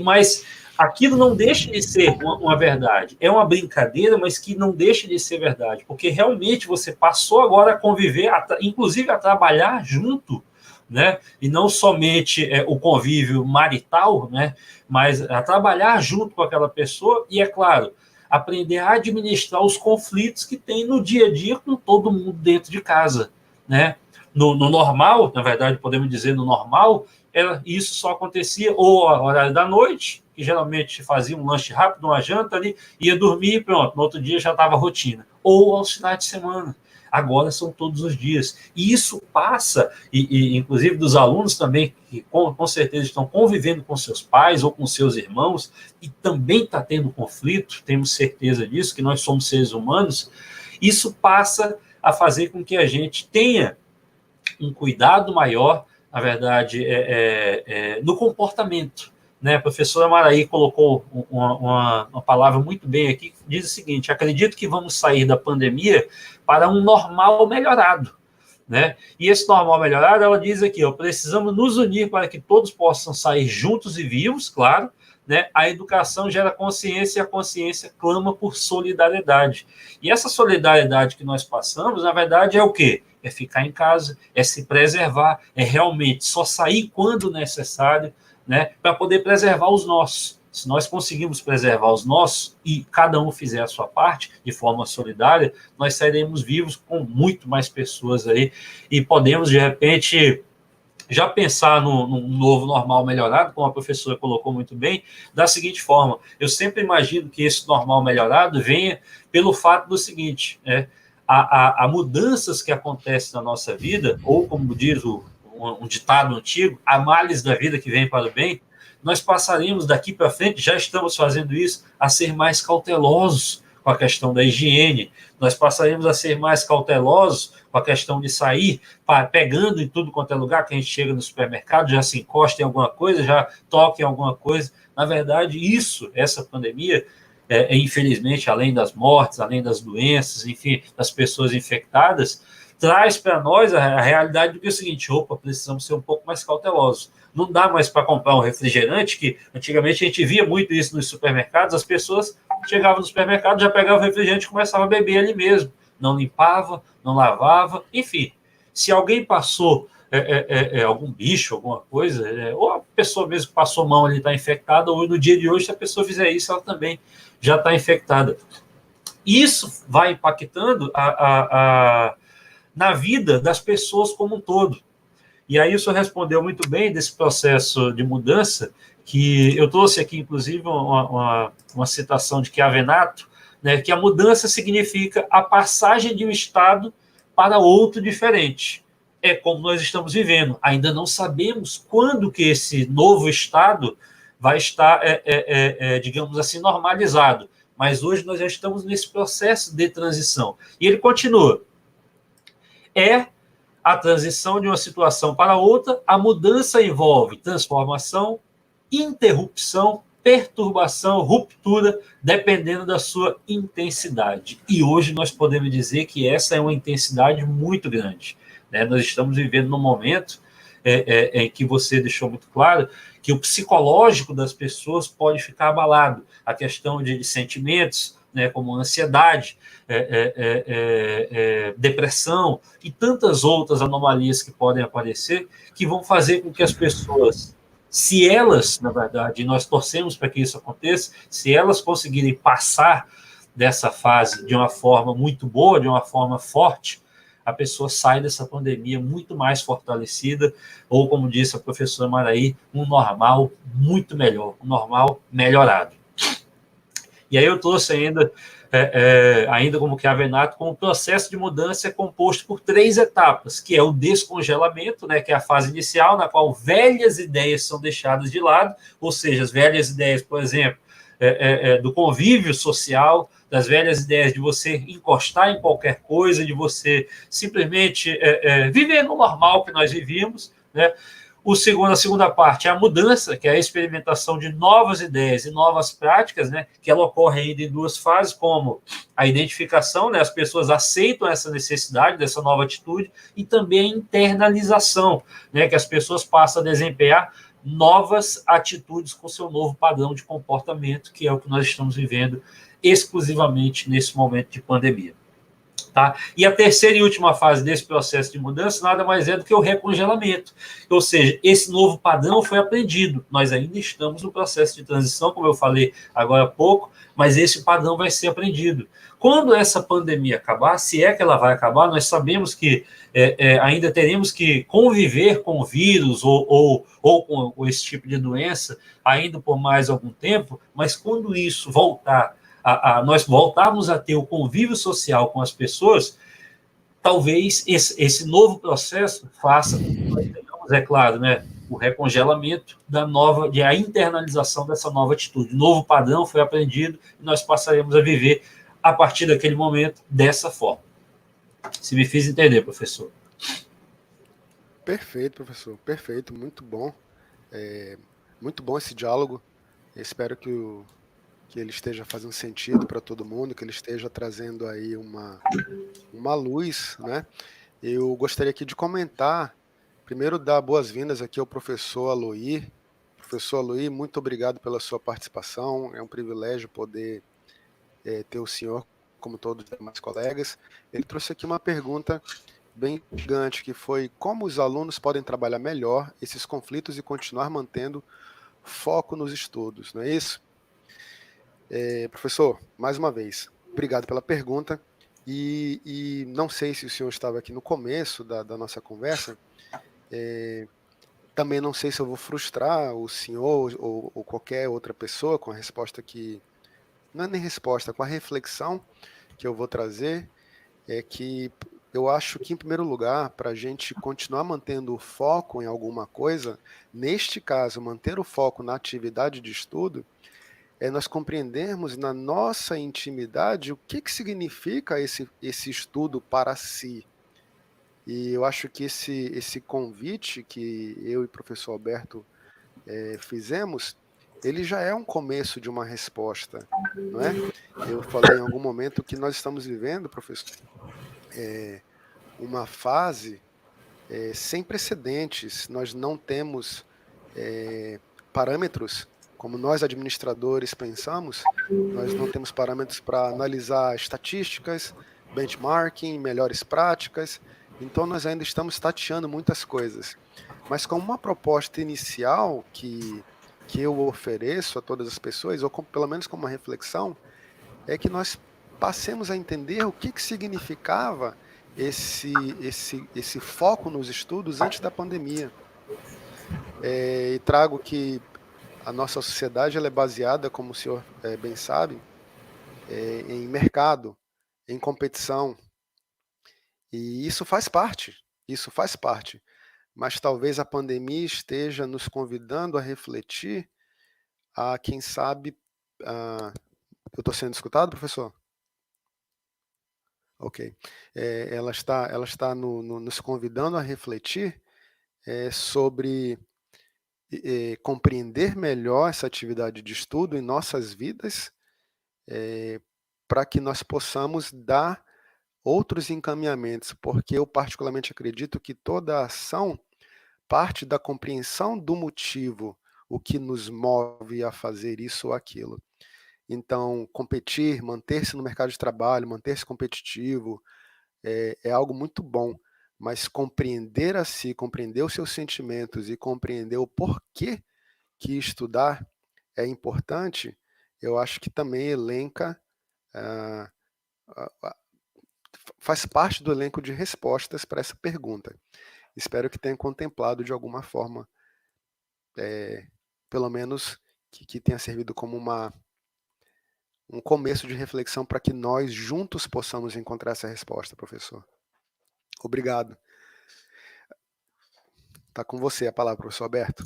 Mas aquilo não deixa de ser uma verdade, é uma brincadeira, mas que não deixa de ser verdade, porque realmente você passou agora a conviver, inclusive a trabalhar junto, né? E não somente o convívio marital, né? Mas a trabalhar junto com aquela pessoa e, é claro, aprender a administrar os conflitos que tem no dia a dia com todo mundo dentro de casa, né? No normal, na verdade, podemos dizer no normal, isso só acontecia ou ao horário da noite, que geralmente fazia um lanche rápido, uma janta ali, ia dormir e pronto, no outro dia já estava a rotina. Ou aos finais de semana. Agora são todos os dias. E isso passa, inclusive dos alunos também, que com certeza estão convivendo com seus pais ou com seus irmãos, e também está tendo conflito, temos certeza disso, que nós somos seres humanos, isso passa a fazer com que a gente tenha um cuidado maior, na verdade, no comportamento. Né? A professora Maraí colocou uma palavra muito bem aqui, que diz o seguinte: acredito que vamos sair da pandemia para um normal melhorado. Né? E esse normal melhorado, ela diz aqui, precisamos nos unir para que todos possam sair juntos e vivos, claro, né? A educação gera consciência e a consciência clama por solidariedade. E essa solidariedade que nós passamos, na verdade, é o quê? É ficar em casa, é se preservar, é realmente só sair quando necessário, né? Para poder preservar os nossos. Se nós conseguirmos preservar os nossos e cada um fizer a sua parte de forma solidária, nós sairemos vivos com muito mais pessoas aí e podemos, de repente, já pensar num novo normal melhorado, como a professora colocou muito bem, da seguinte forma: eu sempre imagino que esse normal melhorado venha pelo fato do seguinte, há mudanças que acontecem na nossa vida, ou como diz um ditado antigo, há males da vida que vem para o bem. Nós passaremos daqui para frente, já estamos fazendo isso, a ser mais cautelosos com a questão da higiene, nós passaremos a ser mais cautelosos com a questão de sair, pegando em tudo quanto é lugar, que a gente chega no supermercado, já se encosta em alguma coisa, já toca em alguma coisa. Na verdade, essa pandemia, infelizmente, além das mortes, além das doenças, enfim, das pessoas infectadas, traz para nós a realidade do que é o seguinte: precisamos ser um pouco mais cautelosos. Não dá mais para comprar um refrigerante, que antigamente a gente via muito isso nos supermercados, as pessoas chegavam no supermercado, já pegavam o refrigerante e começavam a beber ali mesmo. Não limpava, não lavava, enfim. Se alguém passou algum bicho, alguma coisa, ou a pessoa mesmo que passou mão ali está infectada, ou no dia de hoje, se a pessoa fizer isso, ela também já está infectada. Isso vai impactando na vida das pessoas como um todo. E aí o senhor respondeu muito bem desse processo de mudança, que eu trouxe aqui, inclusive, uma citação de Chiavenato, né, que a mudança significa a passagem de um estado para outro diferente. É como nós estamos vivendo. Ainda não sabemos quando que esse novo estado vai estar, digamos assim, normalizado. mas hoje nós já estamos nesse processo de transição. E ele continua. É a transição de uma situação para outra, a mudança envolve transformação, interrupção, perturbação, ruptura, dependendo da sua intensidade. E hoje nós podemos dizer que essa é uma intensidade muito grande. Né? Nós estamos vivendo num momento em que você deixou muito claro que o psicológico das pessoas pode ficar abalado. A questão de sentimentos, né, como ansiedade, depressão e tantas outras anomalias que podem aparecer, que vão fazer com que as pessoas, se elas, na verdade, nós torcemos para que isso aconteça, se elas conseguirem passar dessa fase de uma forma muito boa, de uma forma forte, a pessoa sai dessa pandemia muito mais fortalecida, ou, como disse a professora Maraí, um normal muito melhor, um normal melhorado. E aí eu trouxe ainda como Chiavenato, como o processo de mudança é composto por 3 etapas, que é o descongelamento, né, que é a fase inicial, na qual velhas ideias são deixadas de lado, ou seja, as velhas ideias, por exemplo, do convívio social, das velhas ideias de você encostar em qualquer coisa, de você simplesmente viver no normal que nós vivíamos, né? A segunda parte é a mudança, que é a experimentação de novas ideias e novas práticas, né, que ela ocorre ainda em 2 fases, como a identificação, né, as pessoas aceitam essa necessidade dessa nova atitude, e também a internalização, né, que as pessoas passam a desempenhar novas atitudes com seu novo padrão de comportamento, que é o que nós estamos vivendo exclusivamente nesse momento de pandemia. Tá? E a terceira e última fase desse processo de mudança nada mais é do que o recongelamento. Ou seja, esse novo padrão foi aprendido. Nós ainda estamos no processo de transição, como eu falei agora há pouco, mas esse padrão vai ser aprendido. Quando essa pandemia acabar, se é que ela vai acabar, nós sabemos que ainda teremos que conviver com o vírus ou com esse tipo de doença ainda por mais algum tempo, mas quando isso voltar nós voltarmos a ter o convívio social com as pessoas, talvez esse novo processo faça com que nós tenhamos, é claro, né, o recongelamento a internalização dessa nova atitude. O novo padrão foi aprendido e nós passaremos a viver, a partir daquele momento, dessa forma. Se me fiz entender, professor. Perfeito, professor. Perfeito. Muito bom. Muito bom esse diálogo. Eu espero que ele esteja fazendo sentido para todo mundo, que ele esteja trazendo aí uma luz, né? Eu gostaria aqui de comentar, primeiro dar boas-vindas aqui ao professor Aloy. Professor Aloy, muito obrigado pela sua participação, é um privilégio poder ter o senhor como todos os demais colegas. Ele trouxe aqui uma pergunta bem gigante, que foi: como os alunos podem trabalhar melhor esses conflitos e continuar mantendo foco nos estudos, não é isso? Professor, mais uma vez, obrigado pela pergunta. E não sei se o senhor estava aqui no começo da nossa conversa, também não sei se eu vou frustrar o senhor ou qualquer outra pessoa com a resposta que... Não é nem resposta, com a reflexão que eu vou trazer, é que eu acho que, em primeiro lugar, para a gente continuar mantendo o foco em alguma coisa, neste caso, manter o foco na atividade de estudo, é nós compreendermos na nossa intimidade o que significa esse estudo para si. E eu acho que esse convite que eu e o professor Alberto fizemos, ele já é um começo de uma resposta, não é? Eu falei em algum momento que nós estamos vivendo, professor, uma fase sem precedentes. Nós não temos parâmetros, como nós administradores pensamos, nós não temos parâmetros para analisar estatísticas, benchmarking, melhores práticas, então nós ainda estamos tateando muitas coisas. Mas com uma proposta inicial que eu ofereço a todas as pessoas, ou pelo menos como uma reflexão, é que nós passemos a entender o que significava esse foco nos estudos antes da pandemia. E trago que a nossa sociedade ela é baseada, como o senhor bem sabe, em mercado, em competição. E isso faz parte, Mas talvez a pandemia esteja nos convidando a refletir, quem sabe, Eu estou sendo escutado, professor? Ok. Ela está nos convidando a refletir sobre compreender melhor essa atividade de estudo em nossas vidas, para que nós possamos dar outros encaminhamentos, porque eu particularmente acredito que toda ação parte da compreensão do motivo, o que nos move a fazer isso ou aquilo. Então, competir, manter-se no mercado de trabalho, manter-se competitivo, é algo muito bom, mas compreender a si, compreender os seus sentimentos e compreender o porquê que estudar é importante, eu acho que também elenca, faz parte do elenco de respostas para essa pergunta. Espero que tenha contemplado de alguma forma, pelo menos que tenha servido como um começo de reflexão para que nós juntos possamos encontrar essa resposta, professor. Obrigado. Está com você a palavra, professor Alberto.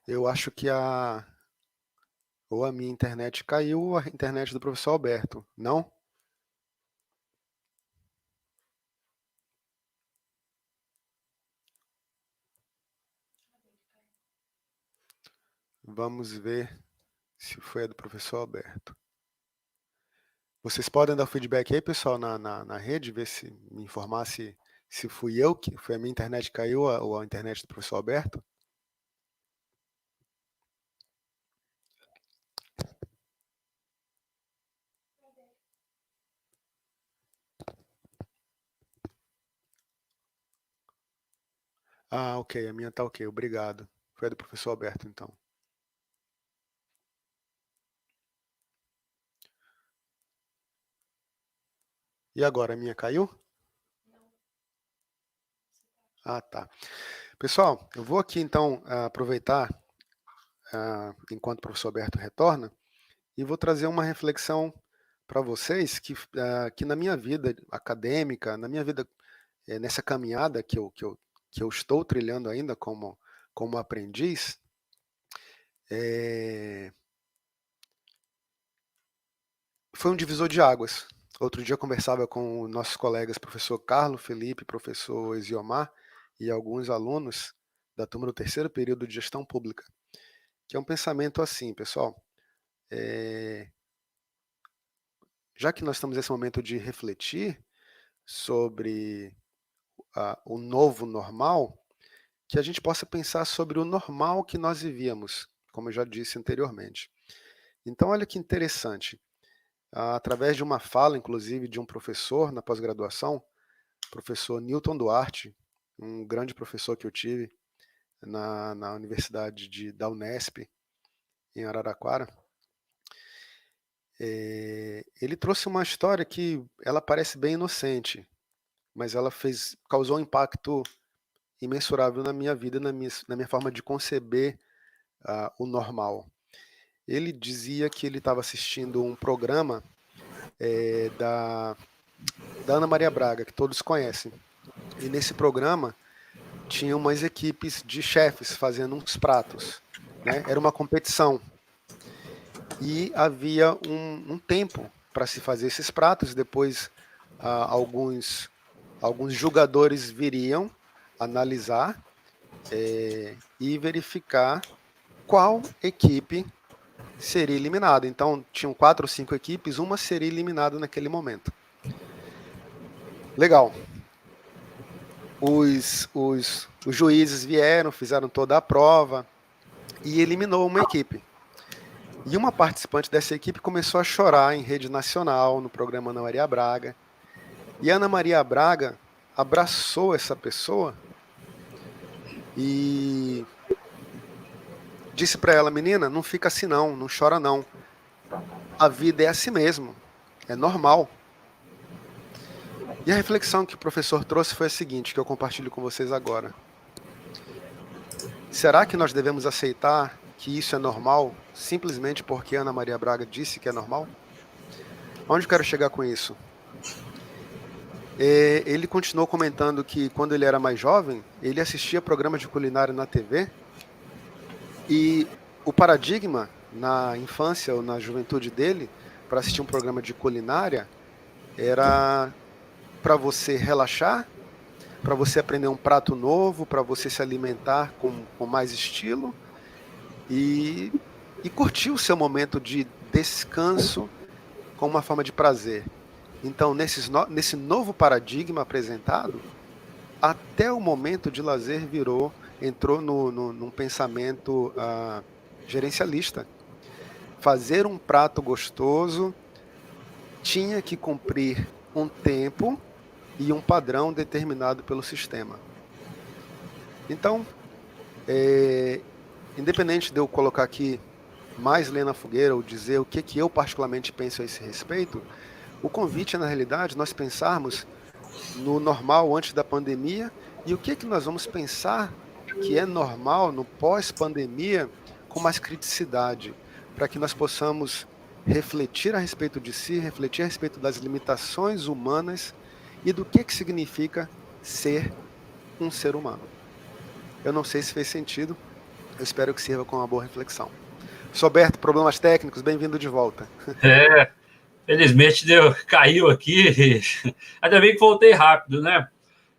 Eu acho que ou a minha internet caiu ou a internet do professor Alberto, não? Vamos ver se foi a do professor Alberto. Vocês podem dar feedback aí, pessoal, na rede, ver se me informar se fui eu, que foi a minha internet que caiu ou a internet do professor Alberto. Ah, ok, a minha está ok, obrigado. Foi a do professor Alberto, então. E agora, a minha caiu? Ah, tá. Pessoal, eu vou aqui, então, aproveitar, enquanto o professor Alberto retorna, e vou trazer uma reflexão para vocês que na minha vida acadêmica, na minha vida, nessa caminhada que eu estou trilhando ainda como aprendiz, foi um divisor de águas. Outro dia eu conversava com nossos colegas, professor Carlos Felipe, professor Esiomar e alguns alunos da turma do terceiro período de gestão pública, que é um pensamento assim, pessoal, já que nós estamos nesse momento de refletir sobre o novo normal, que a gente possa pensar sobre o normal que nós vivíamos, como eu já disse anteriormente. Então, olha que interessante. Através de uma fala, inclusive, de um professor na pós-graduação, professor Newton Duarte, um grande professor que eu tive na Universidade da Unesp, em Araraquara, ele trouxe uma história que ela parece bem inocente, mas ela causou um impacto imensurável na minha vida, na minha forma de conceber o normal. Ele dizia que ele estava assistindo um programa da Ana Maria Braga, que todos conhecem. E nesse programa tinha umas equipes de chefes fazendo uns pratos, né? Era uma competição. E havia um tempo para se fazer esses pratos, depois alguns julgadores viriam analisar e verificar qual equipe seria eliminada. Então, tinham 4 ou 5 equipes, uma seria eliminada naquele momento. Legal. Os juízes vieram, fizeram toda a prova e eliminou uma equipe. E uma participante dessa equipe começou a chorar em rede nacional, no programa Ana Maria Braga. E a Ana Maria Braga abraçou essa pessoa e disse para ela: menina, não fica assim não, não chora não. A vida é assim mesmo, é normal. E a reflexão que o professor trouxe foi a seguinte, que eu compartilho com vocês agora. Será que nós devemos aceitar que isso é normal simplesmente porque Ana Maria Braga disse que é normal? Onde eu quero chegar com isso? Ele continuou comentando que quando ele era mais jovem, ele assistia programas de culinária na TV e o paradigma na infância ou na juventude dele para assistir um programa de culinária era para você relaxar, para você aprender um prato novo, para você se alimentar com mais estilo e curtir o seu momento de descanso com uma forma de prazer. Então, nesse novo paradigma apresentado, até o momento de lazer entrou num pensamento gerencialista. Fazer um prato gostoso tinha que cumprir um tempo e um padrão determinado pelo sistema. Então, independente de eu colocar aqui mais lenha na fogueira ou dizer o que eu particularmente penso a esse respeito, o convite é, na realidade, nós pensarmos no normal antes da pandemia e o que nós vamos pensar que é normal no pós-pandemia com mais criticidade, para que nós possamos refletir a respeito de si, refletir a respeito das limitações humanas e do que significa ser um ser humano. Eu não sei se fez sentido, eu espero que sirva com uma boa reflexão. Soberto, problemas técnicos, bem-vindo de volta. Felizmente caiu aqui, ainda bem que voltei rápido, né?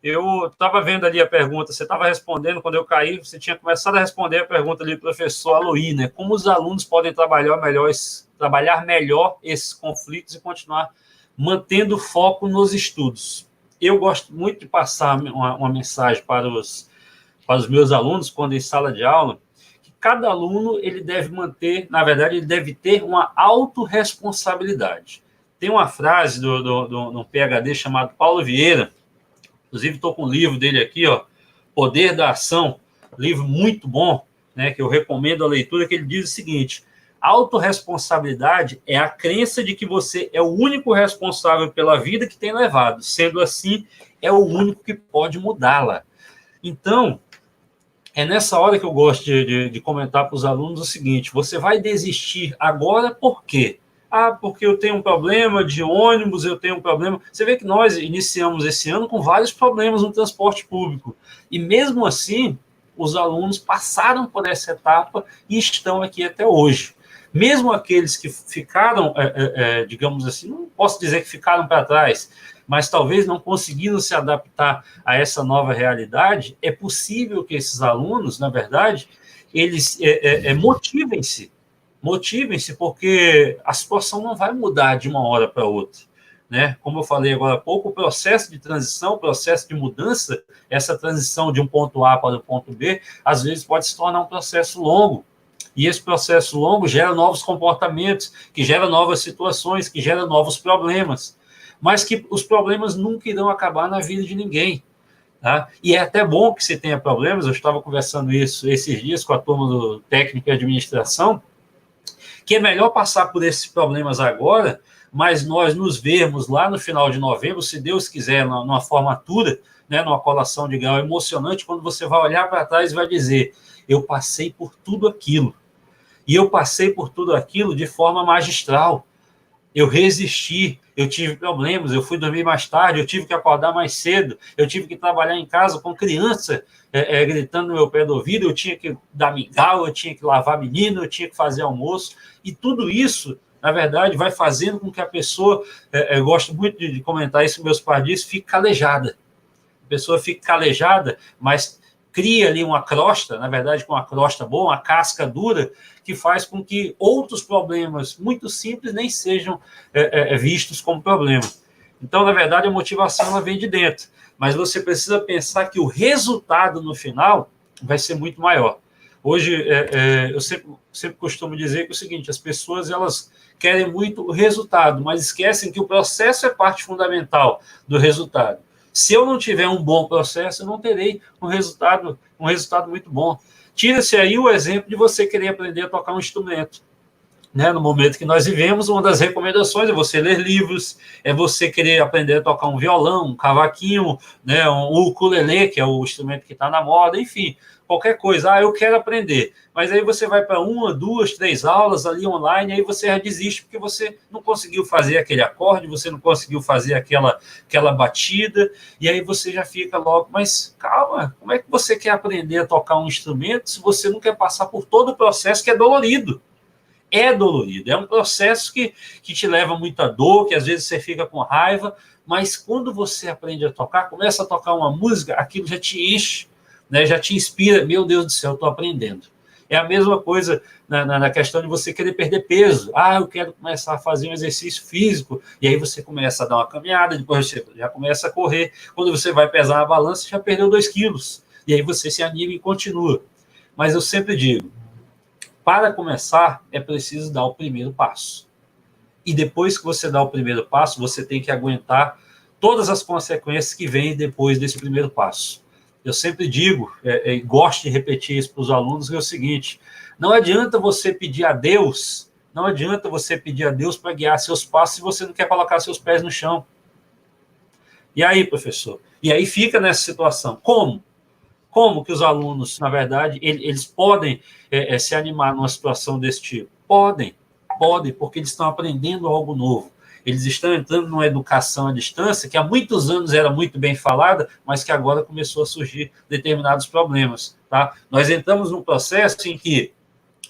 Eu estava vendo ali a pergunta, você estava respondendo, quando eu caí, você tinha começado a responder a pergunta ali do professor Aloy, né? Como os alunos podem trabalhar melhor esses conflitos e continuar mantendo foco nos estudos. Eu gosto muito de passar uma mensagem para os meus alunos, quando em sala de aula, que cada aluno ele deve manter, na verdade, ele deve ter uma autorresponsabilidade. Tem uma frase do PhD chamado Paulo Vieira, inclusive estou com o livro dele aqui, ó, Poder da Ação, livro muito bom, né, que eu recomendo a leitura, que ele diz o seguinte: autorresponsabilidade é a crença de que você é o único responsável pela vida que tem levado, sendo assim, é o único que pode mudá-la. Então, é nessa hora que eu gosto de comentar para os alunos o seguinte: você vai desistir agora por quê? Porque eu tenho um problema de ônibus, eu tenho um problema... Você vê que nós iniciamos esse ano com vários problemas no transporte público. E mesmo assim, os alunos passaram por essa etapa e estão aqui até hoje. Mesmo aqueles que ficaram, digamos assim, não posso dizer que ficaram para trás, mas talvez não conseguiram se adaptar a essa nova realidade, é possível que esses alunos, na verdade, eles motivem-se, porque a situação não vai mudar de uma hora para outra, né? Como eu falei agora há pouco, o processo de transição, o processo de mudança, essa transição de um ponto A para o ponto B, às vezes pode se tornar um processo longo. E esse processo longo gera novos comportamentos, que gera novas situações, que gera novos problemas, mas que os problemas nunca irão acabar na vida de ninguém. Tá? E é até bom que você tenha problemas. Eu estava conversando isso esses dias com a turma do técnico e administração, que é melhor passar por esses problemas agora, mas nós nos vermos lá no final de novembro, se Deus quiser, numa formatura, né, numa colação de grau emocionante, quando você vai olhar para trás e vai dizer: eu passei por tudo aquilo. E eu passei por tudo aquilo de forma magistral. Eu resisti, eu tive problemas, eu fui dormir mais tarde, eu tive que acordar mais cedo, eu tive que trabalhar em casa com criança gritando no meu pé do ouvido, eu tinha que dar mingau, eu tinha que lavar menino, eu tinha que fazer almoço, e tudo isso, na verdade, vai fazendo com que a pessoa, eu gosto muito de comentar isso, meus pais dizem, fique calejada. A pessoa fica calejada, mas cria ali uma crosta, na verdade, com uma crosta boa, uma casca dura, que faz com que outros problemas muito simples nem sejam vistos como problema. Então, na verdade, a motivação ela vem de dentro, mas você precisa pensar que o resultado no final vai ser muito maior. Hoje, eu sempre costumo dizer que é o seguinte: as pessoas elas querem muito o resultado, mas esquecem que o processo é parte fundamental do resultado. Se eu não tiver um bom processo, eu não terei um resultado muito bom. Tira-se aí o exemplo de você querer aprender a tocar um instrumento. Né? No momento que nós vivemos, uma das recomendações é você ler livros, é você querer aprender a tocar um violão, um cavaquinho, né? Um ukulele, que é o instrumento que está na moda, enfim. qualquer coisa. Eu quero aprender. Mas aí você vai para 1, 2, 3 aulas ali online, aí você já desiste, porque você não conseguiu fazer aquele acorde, você não conseguiu fazer aquela batida, e aí você já fica logo, mas calma, como é que você quer aprender a tocar um instrumento se você não quer passar por todo o processo que é dolorido? É dolorido, é um processo que te leva muita dor, que às vezes você fica com raiva, mas quando você aprende a tocar, começa a tocar uma música, aquilo já te enche, né, já te inspira, meu Deus do céu, eu estou aprendendo. É a mesma coisa na questão de você querer perder peso. Eu quero começar a fazer um exercício físico, e aí você começa a dar uma caminhada, depois você já começa a correr. Quando você vai pesar na balança, já perdeu 2 quilos, e aí você se anima e continua. Mas eu sempre digo, para começar, é preciso dar o primeiro passo. E depois que você dá o primeiro passo, você tem que aguentar todas as consequências que vêm depois desse primeiro passo. Eu sempre digo, e gosto de repetir isso para os alunos, é o seguinte: não adianta você pedir a Deus, não adianta você pedir a Deus para guiar seus passos se você não quer colocar seus pés no chão. E aí, professor? E aí fica nessa situação. Como? Como que os alunos, na verdade, eles podem se animar numa situação desse tipo? Podem, porque eles estão aprendendo algo novo. Eles estão entrando numa educação à distância que há muitos anos era muito bem falada, mas que agora começou a surgir determinados problemas. Tá? Nós entramos num processo em que,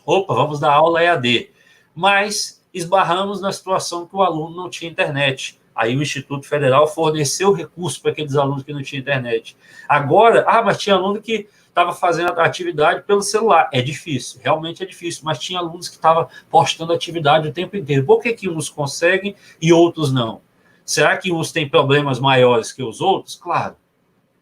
vamos dar aula EAD, mas esbarramos na situação que o aluno não tinha internet. Aí o Instituto Federal forneceu recursos para aqueles alunos que não tinham internet. Agora, mas tinha aluno que estava fazendo a atividade pelo celular. É difícil, realmente é difícil, mas tinha alunos que estavam postando atividade o tempo inteiro. Por que uns conseguem e outros não? Será que uns têm problemas maiores que os outros? Claro,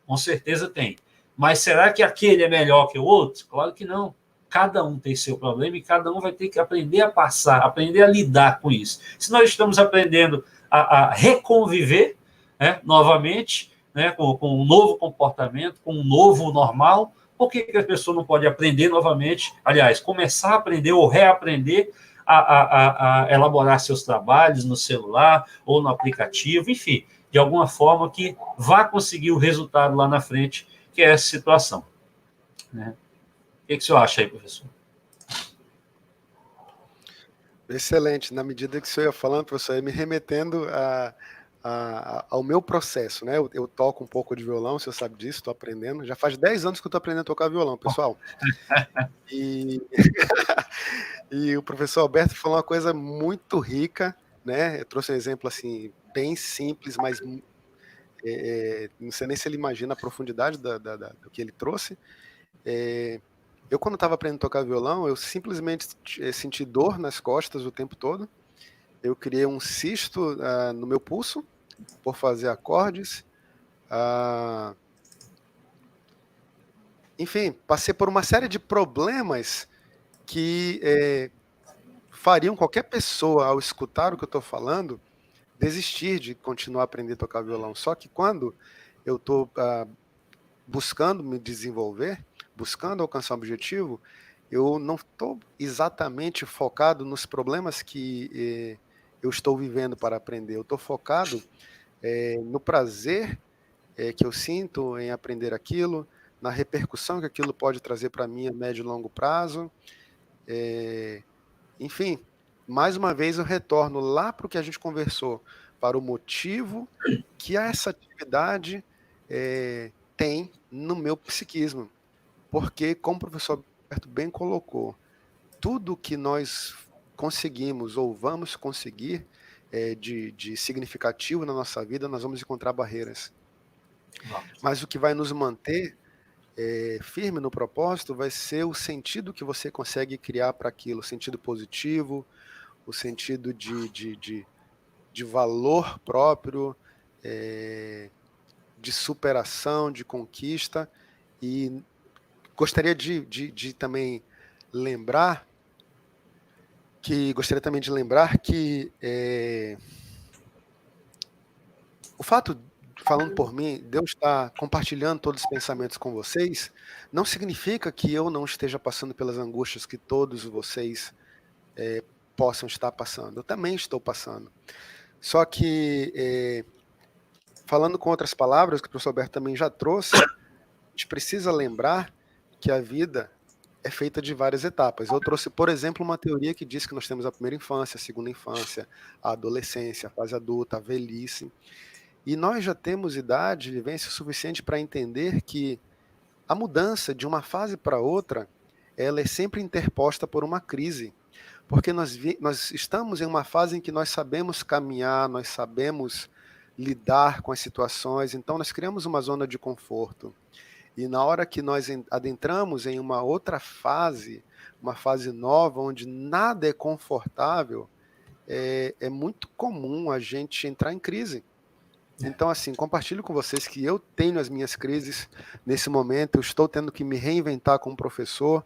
com certeza tem. Mas será que aquele é melhor que o outro? Claro que não. Cada um tem seu problema e cada um vai ter que aprender a passar, aprender a lidar com isso. Se nós estamos aprendendo a reconviver, né, novamente, né, com um novo comportamento, com um novo normal, por que a pessoa não pode aprender novamente? Aliás, começar a aprender ou reaprender a elaborar seus trabalhos no celular ou no aplicativo, enfim, de alguma forma que vá conseguir o resultado lá na frente, que é essa situação. Né? O que o senhor acha aí, professor? Excelente. Na medida que o senhor ia falando, professor, ia me remetendo ao meu processo, né? Eu toco um pouco de violão, o senhor sabe disso, estou aprendendo. Já faz 10 anos que eu estou aprendendo a tocar violão, pessoal. E, e o professor Alberto falou uma coisa muito rica, né? Eu trouxe um exemplo assim, bem simples, mas não sei nem se ele imagina a profundidade do que ele trouxe. Eu, quando estava aprendendo a tocar violão, eu simplesmente senti dor nas costas o tempo todo. Eu criei um cisto no meu pulso por fazer acordes. Enfim, passei por uma série de problemas que fariam qualquer pessoa, ao escutar o que eu estou falando, desistir de continuar a aprender a tocar violão. Só que quando eu estou buscando me desenvolver, buscando alcançar um objetivo, eu não estou exatamente focado nos problemas que eu estou vivendo para aprender. Eu estou focado no prazer que eu sinto em aprender aquilo, na repercussão que aquilo pode trazer para mim a médio e longo prazo. Enfim, mais uma vez eu retorno lá para o que a gente conversou, para o motivo que essa atividade tem no meu psiquismo. Porque, como o professor Alberto bem colocou, tudo que nós conseguimos ou vamos conseguir de significativo na nossa vida, nós vamos encontrar barreiras. Mas o que vai nos manter firme no propósito vai ser o sentido que você consegue criar para aquilo, o sentido positivo, o sentido de valor próprio, de superação, de conquista. E gostaria de também lembrar que o fato, falando por mim, Deus está compartilhando todos os pensamentos com vocês, não significa que eu não esteja passando pelas angústias que todos vocês possam estar passando. Eu também estou passando. Só que, falando com outras palavras, que o professor Alberto também já trouxe, a gente precisa lembrar que a vida é feita de várias etapas. Eu trouxe, por exemplo, uma teoria que diz que nós temos a primeira infância, a segunda infância, a adolescência, a fase adulta, a velhice. E nós já temos idade, vivência suficiente para entender que a mudança de uma fase para outra, ela é sempre interposta por uma crise. Porque nós estamos em uma fase em que nós sabemos caminhar, nós sabemos lidar com as situações, então nós criamos uma zona de conforto. E na hora que nós adentramos em uma outra fase, uma fase nova, onde nada é confortável, é muito comum a gente entrar em crise. Então, assim, compartilho com vocês que eu tenho as minhas crises nesse momento, eu estou tendo que me reinventar como professor,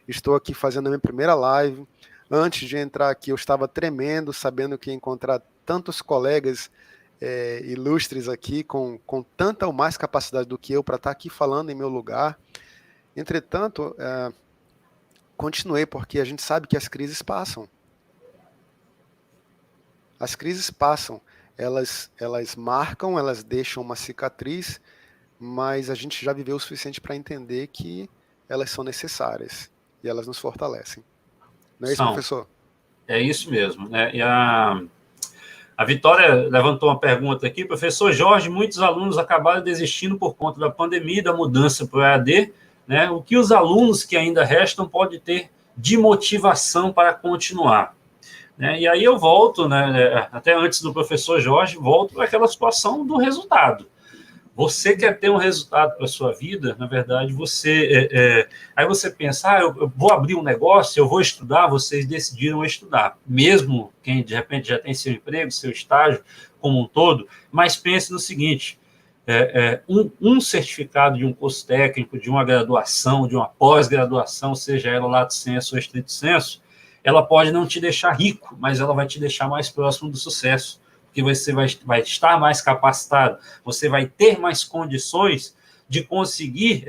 estou aqui fazendo a minha primeira live. Antes de entrar aqui, eu estava tremendo, sabendo que ia encontrar tantos colegas ilustres aqui, com tanta ou mais capacidade do que eu para estar aqui falando em meu lugar. Entretanto, continuei, porque a gente sabe que as crises passam. As crises passam. Elas marcam, elas deixam uma cicatriz, mas a gente já viveu o suficiente para entender que elas são necessárias e elas nos fortalecem. Não é isso, professor? É isso mesmo, né? E a Vitória levantou uma pergunta aqui. Professor Jorge, muitos alunos acabaram desistindo por conta da pandemia e da mudança para o EAD, né? O que os alunos que ainda restam podem ter de motivação para continuar? Né? E aí eu volto, né, até antes do professor Jorge, volto para aquela situação do resultado. Você quer ter um resultado para a sua vida, na verdade, aí você pensa, eu vou abrir um negócio, eu vou estudar, vocês decidiram estudar. Mesmo quem, de repente, já tem seu emprego, seu estágio como um todo, mas pense no seguinte, um certificado de um curso técnico, de uma graduação, de uma pós-graduação, seja ela lato sensu ou estrito sensu, ela pode não te deixar rico, mas ela vai te deixar mais próximo do sucesso, porque você vai estar mais capacitado, você vai ter mais condições de conseguir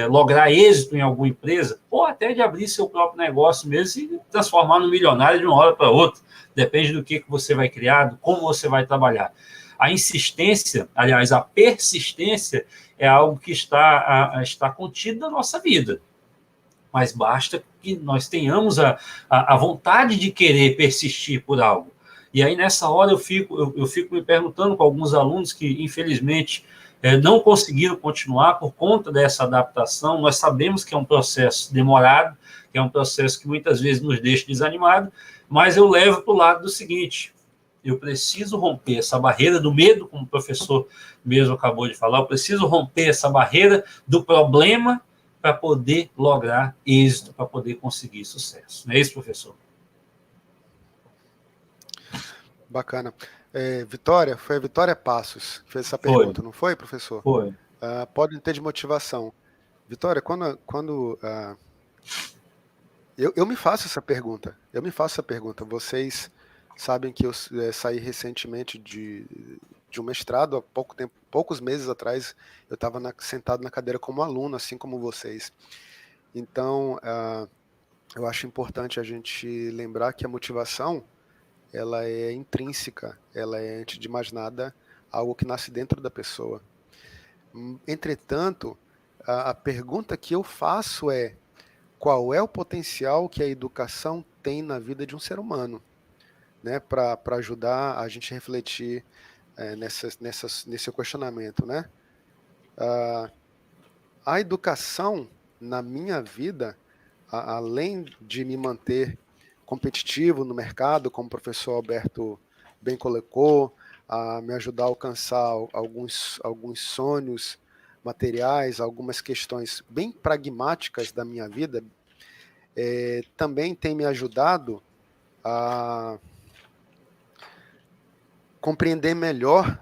lograr êxito em alguma empresa, ou até de abrir seu próprio negócio mesmo e transformar no milionário de uma hora para outra. Depende do que você vai criar, como você vai trabalhar. A insistência, aliás, a persistência é algo que está contido na nossa vida. Mas basta que nós tenhamos a vontade de querer persistir por algo. E aí, nessa hora, eu fico me perguntando com alguns alunos que, infelizmente, não conseguiram continuar por conta dessa adaptação. Nós sabemos que é um processo demorado, que é um processo que muitas vezes nos deixa desanimados, mas eu levo para o lado do seguinte: eu preciso romper essa barreira do medo, como o professor mesmo acabou de falar, eu preciso romper essa barreira do problema para poder lograr êxito, para poder conseguir sucesso. Não é isso, professor? Bacana. Vitória, foi a Vitória Passos que fez essa pergunta, não foi, professor? Foi. Podem ter de motivação. Vitória, quando eu me faço essa pergunta, vocês sabem que eu saí recentemente de um mestrado, há poucos meses atrás, eu estava sentado na cadeira como aluno, assim como vocês. Então, eu acho importante a gente lembrar que a motivação, ela é intrínseca, ela é, antes de mais nada, algo que nasce dentro da pessoa. Entretanto, a pergunta que eu faço é: qual é o potencial que a educação tem na vida de um ser humano, né, para ajudar a gente a refletir nesse questionamento, né? A educação na minha vida, além de me manter competitivo no mercado, como o professor Alberto bem colocou, a me ajudar a alcançar alguns sonhos materiais, algumas questões bem pragmáticas da minha vida, também tem me ajudado a compreender melhor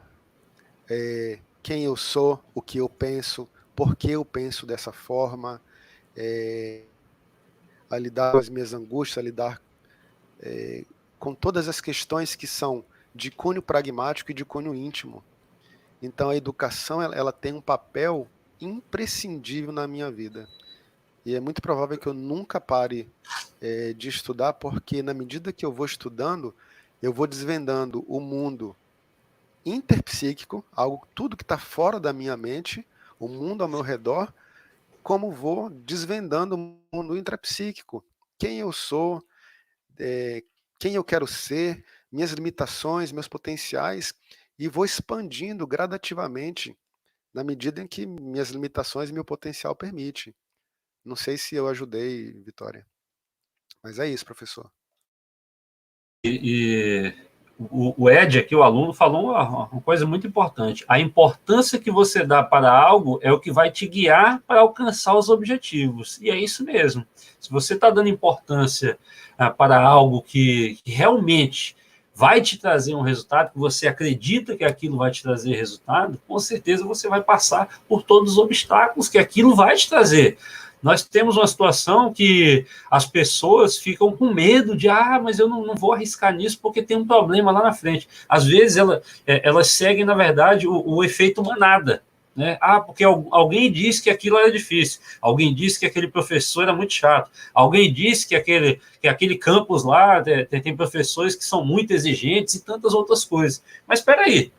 quem eu sou, o que eu penso, por que eu penso dessa forma, a lidar com as minhas angústias, a lidar com todas as questões que são de cunho pragmático e de cunho íntimo. Então a educação ela tem um papel imprescindível na minha vida. E é muito provável que eu nunca pare de estudar, porque na medida que eu vou estudando, eu vou desvendando o mundo interpsíquico, tudo que está fora da minha mente, o mundo ao meu redor, como vou desvendando o mundo intrapsíquico, quem eu sou, quem eu quero ser, minhas limitações, meus potenciais, e vou expandindo gradativamente na medida em que minhas limitações e meu potencial permite. Não sei se eu ajudei, Vitória, mas é isso, professor. E o Ed aqui, o aluno, falou uma coisa muito importante. A importância que você dá para algo é o que vai te guiar para alcançar os objetivos. E é isso mesmo. Se você está dando importância para algo que realmente vai te trazer um resultado, que você acredita que aquilo vai te trazer resultado, com certeza você vai passar por todos os obstáculos que aquilo vai te trazer. Nós temos uma situação que as pessoas ficam com medo de, mas eu não vou arriscar nisso porque tem um problema lá na frente. Às vezes elas seguem, na verdade, o efeito manada. Né? Porque alguém disse que aquilo era difícil, alguém disse que aquele professor era muito chato, alguém disse que aquele campus lá tem professores que são muito exigentes e tantas outras coisas. Mas espera aí,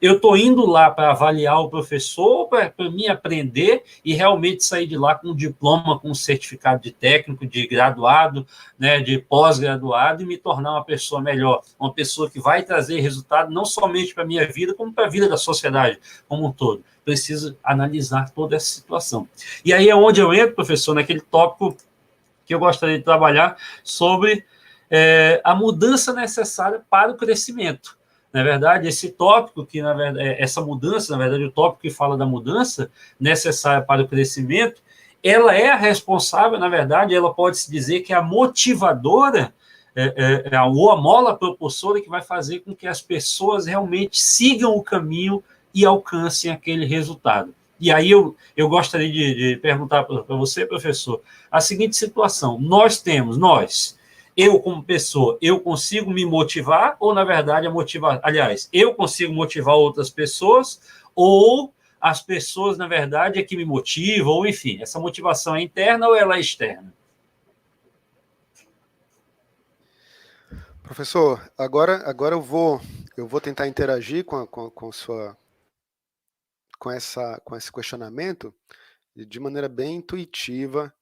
eu estou indo lá para avaliar o professor, para mim aprender e realmente sair de lá com um diploma, com um certificado de técnico, de graduado, né, de pós-graduado, e me tornar uma pessoa melhor, uma pessoa que vai trazer resultado não somente para a minha vida, como para a vida da sociedade como um todo. Preciso analisar toda essa situação. E aí é onde eu entro, professor, naquele tópico que eu gostaria de trabalhar sobre a mudança necessária para o crescimento. Na verdade, esse tópico que, na verdade, essa mudança, na verdade, o tópico que fala da mudança necessária para o crescimento, ela é a responsável, na verdade, ela pode-se dizer que é a motivadora ou a mola propulsora que vai fazer com que as pessoas realmente sigam o caminho e alcancem aquele resultado. E aí eu gostaria de perguntar para você, professor, a seguinte situação: eu como pessoa, eu consigo me motivar ou, na verdade, eu consigo motivar outras pessoas ou as pessoas, na verdade, é que me motivam, ou enfim, essa motivação é interna ou ela é externa? Professor, agora eu vou tentar interagir com esse questionamento de maneira bem intuitiva,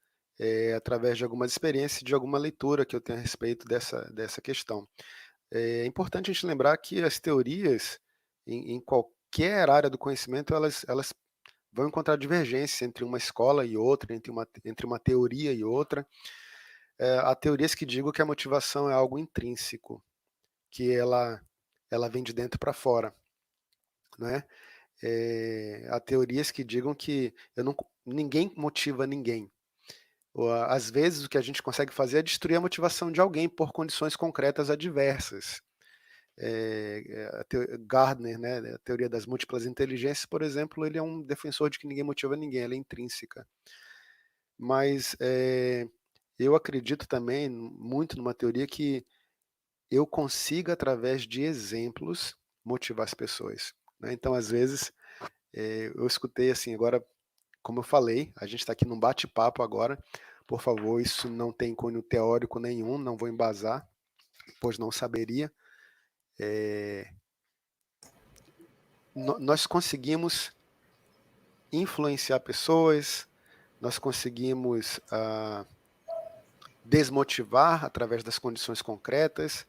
através de algumas experiências, de alguma leitura que eu tenho a respeito dessa questão. É importante a gente lembrar que as teorias, em qualquer área do conhecimento, elas vão encontrar divergência entre uma escola e outra, entre uma teoria e outra. Há teorias que digam que a motivação é algo intrínseco, que ela vem de dentro para fora, né? Há teorias que digam que ninguém motiva ninguém. Às vezes, o que a gente consegue fazer é destruir a motivação de alguém por condições concretas adversas. Gardner, né, a teoria das múltiplas inteligências, por exemplo, ele é um defensor de que ninguém motiva ninguém, ela é intrínseca. Mas eu acredito também muito numa teoria que eu consiga, através de exemplos, motivar as pessoas, né? Então, às vezes, eu escutei assim, agora, como eu falei, a gente está aqui num bate-papo agora, por favor, isso não tem cunho teórico nenhum, não vou embasar, pois não saberia. Nós conseguimos influenciar pessoas, nós conseguimos desmotivar através das condições concretas,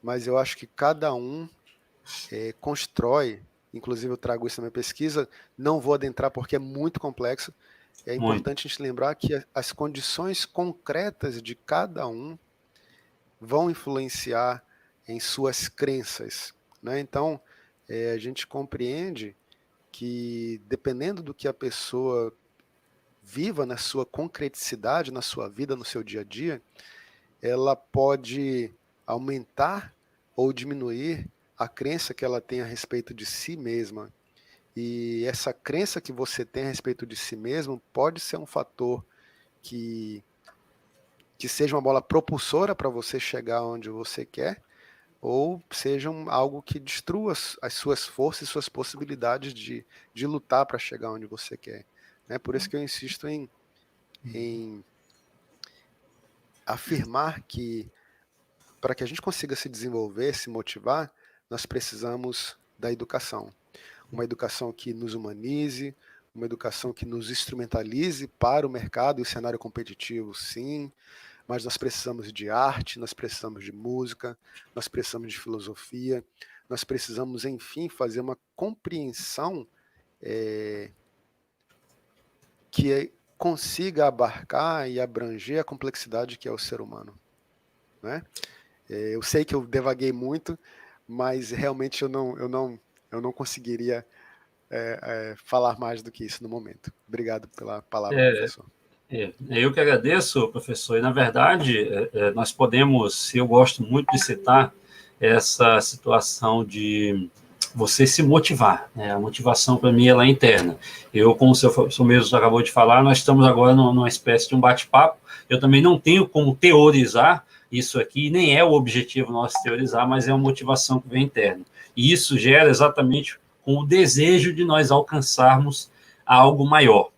mas eu acho que cada um constrói, inclusive eu trago isso na minha pesquisa, não vou adentrar porque é muito complexo, é importante a gente lembrar que as condições concretas de cada um vão influenciar em suas crenças, né? Então, a gente compreende que, dependendo do que a pessoa viva na sua concreticidade, na sua vida, no seu dia a dia, ela pode aumentar ou diminuir a crença que ela tem a respeito de si mesma. E essa crença que você tem a respeito de si mesmo pode ser um fator que seja uma bola propulsora para você chegar onde você quer, ou seja algo que destrua as suas forças e suas possibilidades de lutar para chegar onde você quer. É por isso que eu insisto em afirmar que, para que a gente consiga se desenvolver, se motivar, nós precisamos da educação. Uma educação que nos humanize, uma educação que nos instrumentalize para o mercado e o cenário competitivo, sim, mas nós precisamos de arte, nós precisamos de música, nós precisamos de filosofia, nós precisamos, enfim, fazer uma compreensão que consiga abarcar e abranger a complexidade que é o ser humano, né? Eu sei que eu devaguei muito, mas realmente eu não conseguiria falar mais do que isso no momento. Obrigado pela palavra, professor. Eu que agradeço, professor. E, na verdade, nós podemos, eu gosto muito de citar essa situação de você se motivar, né? A motivação, para mim, ela é interna. Eu, como o senhor mesmo acabou de falar, nós estamos agora numa espécie de um bate-papo. Eu também não tenho como teorizar isso aqui, nem é o objetivo nosso teorizar, mas é uma motivação que vem interna. E isso gera exatamente com o desejo de nós alcançarmos algo maior,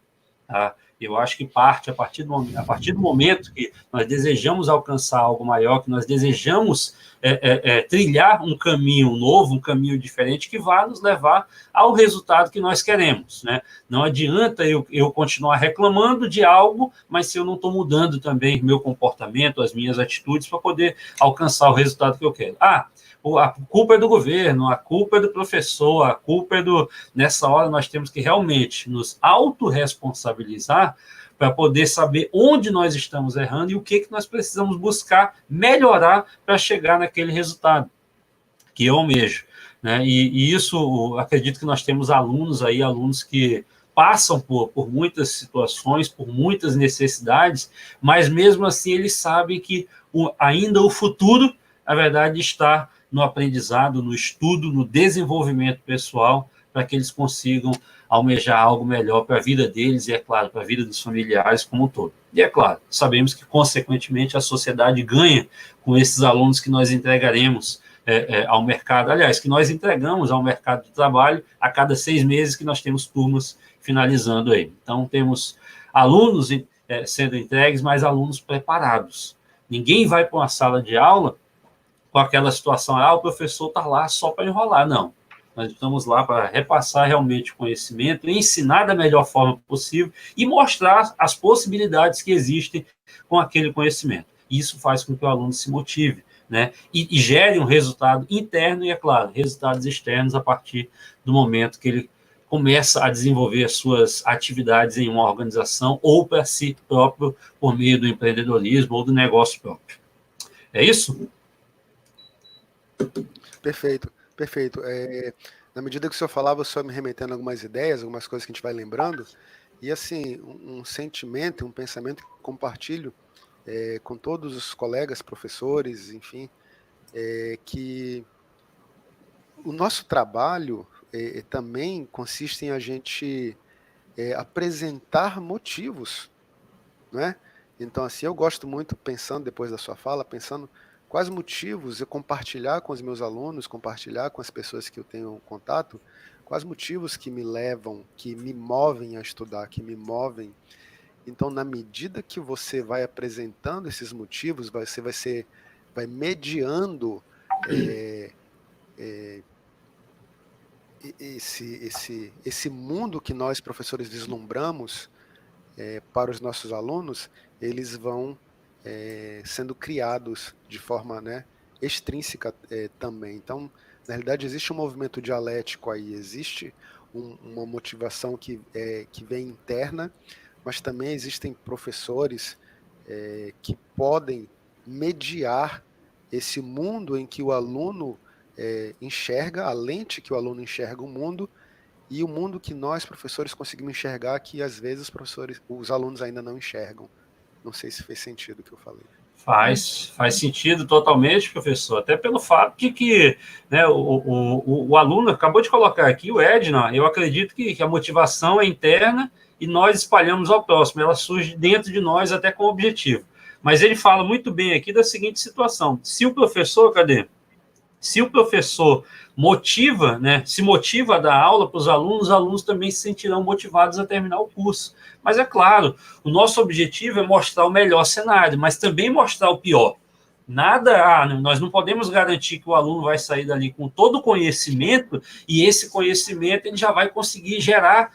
tá? Eu acho que parte a partir do momento que nós desejamos alcançar algo maior, que nós desejamos trilhar um caminho novo, um caminho diferente, que vá nos levar ao resultado que nós queremos, né? Não adianta eu continuar reclamando de algo, mas se eu não estou mudando também meu comportamento, as minhas atitudes, para poder alcançar o resultado que eu quero. A culpa é do governo, a culpa é do professor, a culpa é do... Nessa hora, nós temos que realmente nos autorresponsabilizar para poder saber onde nós estamos errando e o que nós precisamos buscar melhorar para chegar naquele resultado que eu almejo, né? E isso, acredito que nós temos alunos que passam por muitas situações, por muitas necessidades, mas mesmo assim eles sabem que ainda o futuro, na verdade, está no aprendizado, no estudo, no desenvolvimento pessoal, para que eles consigam almejar algo melhor para a vida deles e, é claro, para a vida dos familiares como um todo. E, é claro, sabemos que, consequentemente, a sociedade ganha com esses alunos que nós entregaremos ao mercado, aliás, que nós entregamos ao mercado de trabalho a cada 6 meses que nós temos turmas finalizando aí. Então, temos alunos sendo entregues, mas alunos preparados. Ninguém vai para uma sala de aula com aquela situação, o professor está lá só para enrolar. Não, nós estamos lá para repassar realmente o conhecimento, ensinar da melhor forma possível e mostrar as possibilidades que existem com aquele conhecimento. Isso faz com que o aluno se motive, né? E gere um resultado interno e, é claro, resultados externos a partir do momento que ele começa a desenvolver as suas atividades em uma organização ou para si próprio por meio do empreendedorismo ou do negócio próprio. É isso? Perfeito, perfeito. Na medida que o senhor falava, o senhor me remetendo algumas ideias, algumas coisas que a gente vai lembrando, e assim, um sentimento, um pensamento que compartilho com todos os colegas, professores, enfim, que o nosso trabalho também consiste em a gente apresentar motivos, não é? Então, assim, eu gosto muito, pensando depois da sua fala, pensando quais motivos eu compartilhar com os meus alunos, compartilhar com as pessoas que eu tenho contato, quais motivos que me levam, que me movem a estudar, que me movem. Então, na medida que você vai apresentando esses motivos, você vai mediando esse mundo que nós, professores, vislumbramos para os nossos alunos, eles vão sendo criados de forma, né, extrínseca também. Então, na realidade, existe um movimento dialético aí, existe uma motivação que vem interna, mas também existem professores que podem mediar esse mundo em que o aluno enxerga, a lente que o aluno enxerga o mundo, e o mundo que nós, professores, conseguimos enxergar que, às vezes, os alunos ainda não enxergam. Não sei se fez sentido o que eu falei. Faz sentido totalmente, professor, até pelo fato de que, né, o aluno acabou de colocar aqui, o Edna, eu acredito que a motivação é interna e nós espalhamos ao próximo, ela surge dentro de nós até com objetivo. Mas ele fala muito bem aqui da seguinte situação: se o professor, se o professor motiva, né, se motiva a dar aula para os alunos também se sentirão motivados a terminar o curso. Mas é claro, o nosso objetivo é mostrar o melhor cenário, mas também mostrar o pior, Nada, nós não podemos garantir que o aluno vai sair dali com todo o conhecimento e esse conhecimento ele já vai conseguir gerar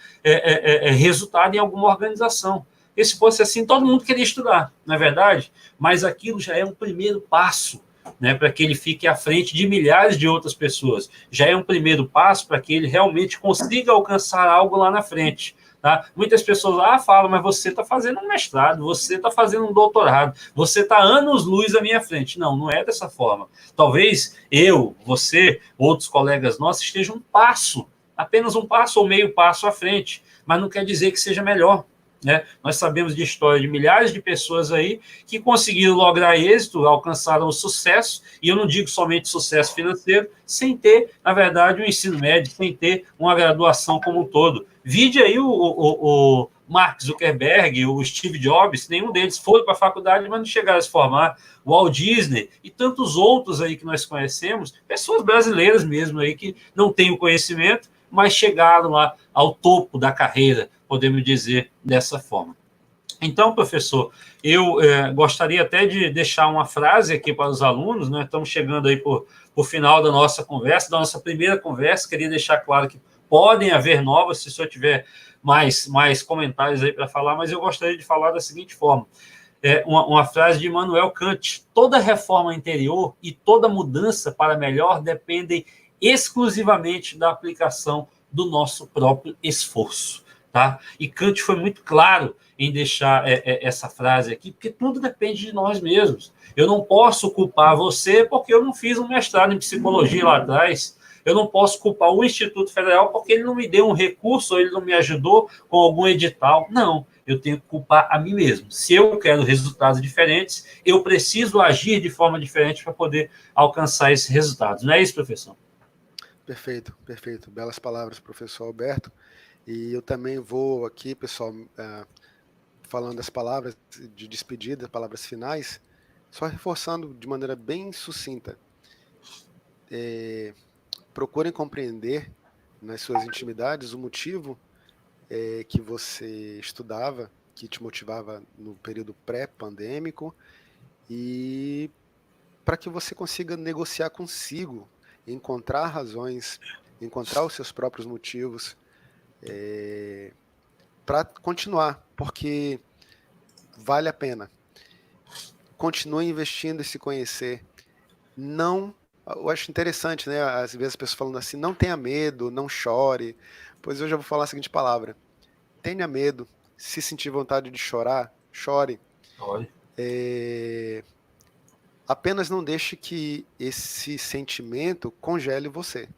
resultado em alguma organização. Porque se fosse assim, todo mundo queria estudar, não é verdade? Mas aquilo já é um primeiro passo, né, para que ele fique à frente de milhares de outras pessoas. Já é um primeiro passo para que ele realmente consiga alcançar algo lá na frente. Tá? Muitas pessoas falam, mas você está fazendo um mestrado, você está fazendo um doutorado, você está anos-luz à minha frente. Não, não é dessa forma. Talvez eu, você, outros colegas nossos estejam um passo, apenas um passo ou meio passo à frente, mas não quer dizer que seja melhor. Né? Nós sabemos de história de milhares de pessoas aí que conseguiram lograr êxito, alcançaram o sucesso, e eu não digo somente sucesso financeiro, sem ter, na verdade, um ensino médio, sem ter uma graduação como um todo. Vide aí o Mark Zuckerberg, o Steve Jobs, nenhum deles foi para a faculdade, mas não chegaram a se formar. O Walt Disney e tantos outros aí que nós conhecemos, pessoas brasileiras mesmo aí que não têm o conhecimento, mas chegaram lá ao topo da carreira, podemos dizer dessa forma. Então, professor, eu gostaria até de deixar uma frase aqui para os alunos, né? Estamos chegando aí por final da nossa conversa, da nossa primeira conversa, queria deixar claro que podem haver novas, se o senhor tiver mais comentários aí para falar, mas eu gostaria de falar da seguinte forma. Uma frase de Immanuel Kant: toda reforma interior e toda mudança para melhor dependem exclusivamente da aplicação do nosso próprio esforço. Tá? E Kant foi muito claro em deixar essa frase aqui, porque tudo depende de nós mesmos. Eu não posso culpar você porque eu não fiz um mestrado em psicologia lá atrás. Eu não posso culpar o Instituto Federal porque ele não me deu um recurso ou ele não me ajudou com algum edital. Não, eu tenho que culpar a mim mesmo. Se eu quero resultados diferentes, eu preciso agir de forma diferente para poder alcançar esses resultados. Não é isso, professor? Perfeito, perfeito. Belas palavras, professor Alberto. E eu também vou aqui, pessoal, falando as palavras de despedida, palavras finais, só reforçando de maneira bem sucinta. Procurem compreender nas suas intimidades o motivo que você estudava, que te motivava no período pré-pandêmico, e para que você consiga negociar consigo, encontrar razões, encontrar os seus próprios motivos para continuar, porque vale a pena. Continue investindo em se conhecer. Não, eu acho interessante, né? Às vezes as pessoas falando assim, não tenha medo, não chore. Pois hoje eu vou falar a seguinte palavra: tenha medo. Se sentir vontade de chorar, chore. Apenas não deixe que esse sentimento congele você,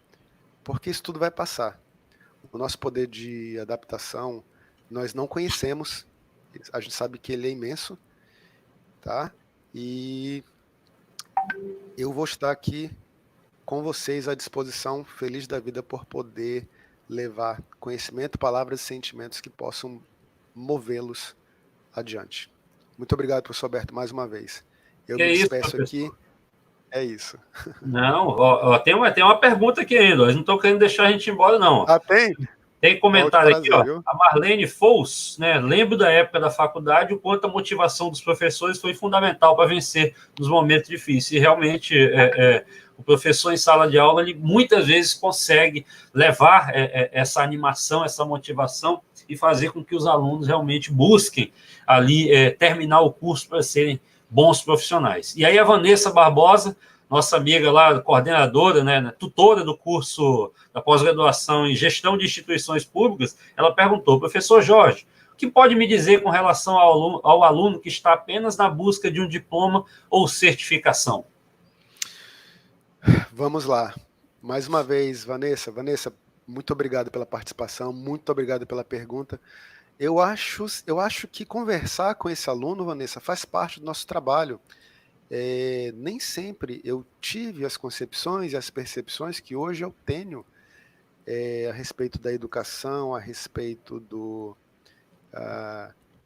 porque isso tudo vai passar. O nosso poder de adaptação nós não conhecemos, a gente sabe que ele é imenso, tá? E eu vou estar aqui com vocês à disposição, feliz da vida por poder levar conhecimento, palavras e sentimentos que possam movê-los adiante. Muito obrigado, professor Alberto, mais uma vez. Eu me despeço aqui. É isso. Não, tem uma pergunta aqui ainda. Eles não estão querendo deixar a gente ir embora, não. Tem? Tem comentário aqui, ó. A Marlene Fous, né? Lembro da época da faculdade, o quanto a motivação dos professores foi fundamental para vencer nos momentos difíceis. E realmente, o professor em sala de aula, ele muitas vezes consegue levar essa animação, essa motivação e fazer com que os alunos realmente busquem ali terminar o curso para serem bons profissionais. E aí a Vanessa Barbosa, nossa amiga lá, coordenadora, né, tutora do curso da pós-graduação em gestão de instituições públicas, ela perguntou: professor Jorge, o que pode me dizer com relação ao aluno que está apenas na busca de um diploma ou certificação? Vamos lá. Mais uma vez, Vanessa, muito obrigado pela participação, muito obrigado pela pergunta. Eu acho que conversar com esse aluno, Vanessa, faz parte do nosso trabalho. Nem sempre eu tive as concepções e as percepções que hoje eu tenho a respeito da educação, a respeito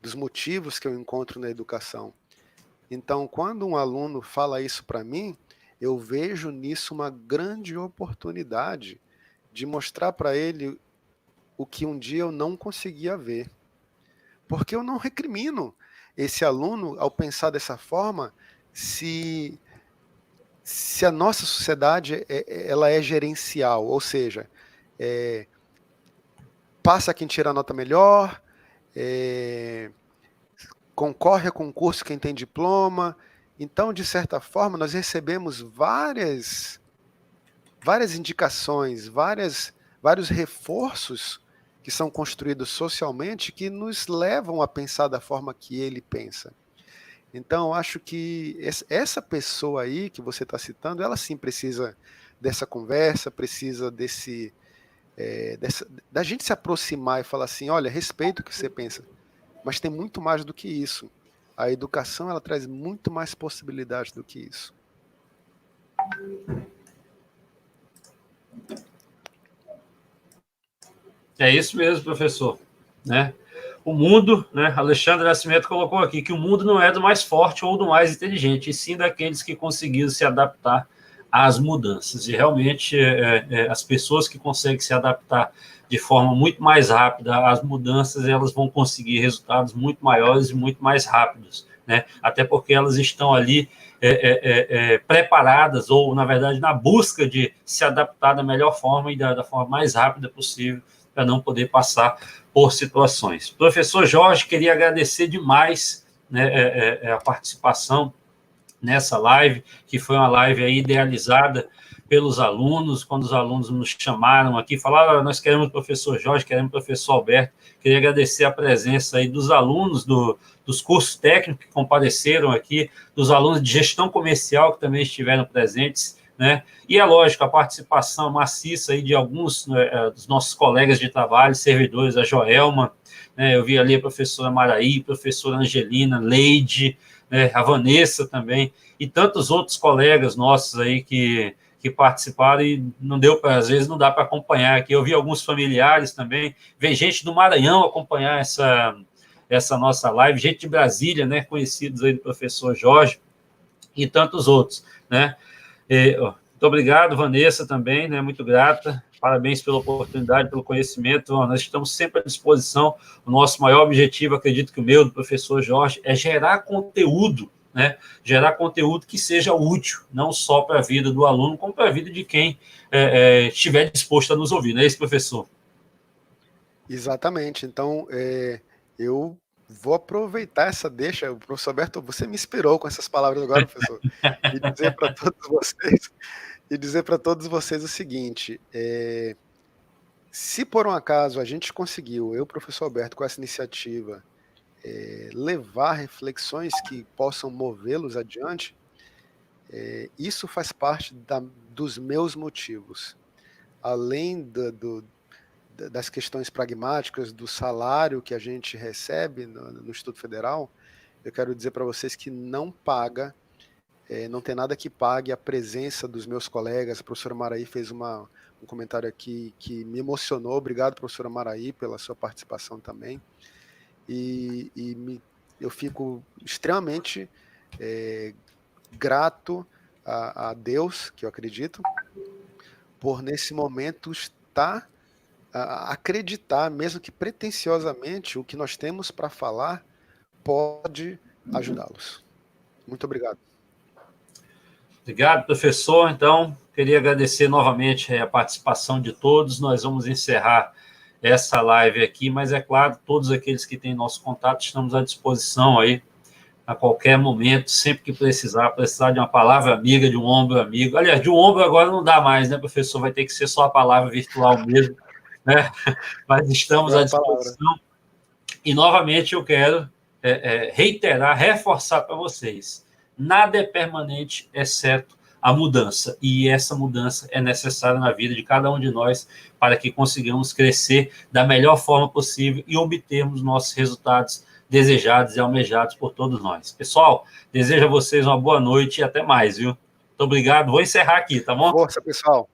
dos motivos que eu encontro na educação. Então, quando um aluno fala isso para mim, eu vejo nisso uma grande oportunidade de mostrar para ele o que um dia eu não conseguia ver. Porque eu não recrimino esse aluno ao pensar dessa forma, se se a nossa sociedade ela é gerencial, ou seja, passa quem tira a nota melhor, concorre a concurso quem tem diploma. Então, de certa forma, nós recebemos várias indicações, vários reforços que são construídos socialmente que nos levam a pensar da forma que ele pensa. Então, eu acho que essa pessoa aí que você está citando, ela sim precisa dessa conversa, precisa da gente se aproximar e falar assim, olha, respeito o que você pensa, mas tem muito mais do que isso. A educação, ela traz muito mais possibilidades do que isso. É isso mesmo, professor, né? O mundo, né? Alexandre Nascimento colocou aqui que o mundo não é do mais forte ou do mais inteligente, e sim daqueles que conseguiram se adaptar às mudanças. E realmente as pessoas que conseguem se adaptar de forma muito mais rápida às mudanças, elas vão conseguir resultados muito maiores e muito mais rápidos, né? Até porque elas estão ali preparadas, ou, na verdade, na busca de se adaptar da melhor forma e da forma mais rápida possível, para não poder passar por situações. Professor Jorge, queria agradecer demais, né, a participação nessa live, que foi uma live aí idealizada pelos alunos, quando os alunos nos chamaram aqui, falaram, nós queremos o professor Jorge, queremos o professor Alberto. Queria agradecer a presença aí dos alunos dos cursos técnicos que compareceram aqui, dos alunos de gestão comercial que também estiveram presentes, né? E é lógico, a participação maciça aí de alguns dos nossos colegas de trabalho, servidores, a Joelma, né? Eu vi ali a professora Maraí, a professora Angelina, Leide, né? A Vanessa também, e tantos outros colegas nossos aí que participaram, e não deu para, às vezes não dá para acompanhar aqui. Eu vi alguns familiares também, veio gente do Maranhão acompanhar essa nossa live, gente de Brasília, né? Conhecidos aí do professor Jorge, e tantos outros, né? Muito obrigado, Vanessa, também, né? Muito grata. Parabéns pela oportunidade, pelo conhecimento. Nós estamos sempre à disposição. O nosso maior objetivo, acredito que o meu, do professor Jorge, é gerar conteúdo, né? Gerar conteúdo que seja útil, não só para a vida do aluno, como para a vida de quem estiver disposto a nos ouvir. Não é isso, professor? Exatamente. Então, eu vou aproveitar essa deixa. O professor Alberto, você me inspirou com essas palavras agora, professor, e dizer para todos vocês o seguinte: se por um acaso a gente conseguiu, eu, professor Alberto, com essa iniciativa, levar reflexões que possam movê-los adiante, isso faz parte dos meus motivos. Além das questões pragmáticas, do salário que a gente recebe no Instituto Federal, eu quero dizer para vocês que não tem nada que pague a presença dos meus colegas. A professora Maraí fez um comentário aqui que me emocionou. Obrigado, professora Maraí, pela sua participação também. Eu fico extremamente grato a Deus, que eu acredito, por nesse momento estar a acreditar, mesmo que pretensiosamente, o que nós temos para falar pode ajudá-los. Muito obrigado. Obrigado, professor. Então, queria agradecer novamente a participação de todos. Nós vamos encerrar essa live aqui, mas é claro, todos aqueles que têm nosso contato, estamos à disposição aí a qualquer momento, sempre que precisar de uma palavra amiga, de um ombro amigo. Aliás, de um ombro agora não dá mais, né, professor? Vai ter que ser só a palavra virtual mesmo, né? Mas estamos à disposição. E, novamente, eu quero reiterar, reforçar para vocês: nada é permanente, exceto a mudança. E essa mudança é necessária na vida de cada um de nós para que consigamos crescer da melhor forma possível e obtermos nossos resultados desejados e almejados por todos nós. Pessoal, desejo a vocês uma boa noite e até mais, viu? Muito obrigado. Vou encerrar aqui, tá bom? Força, pessoal.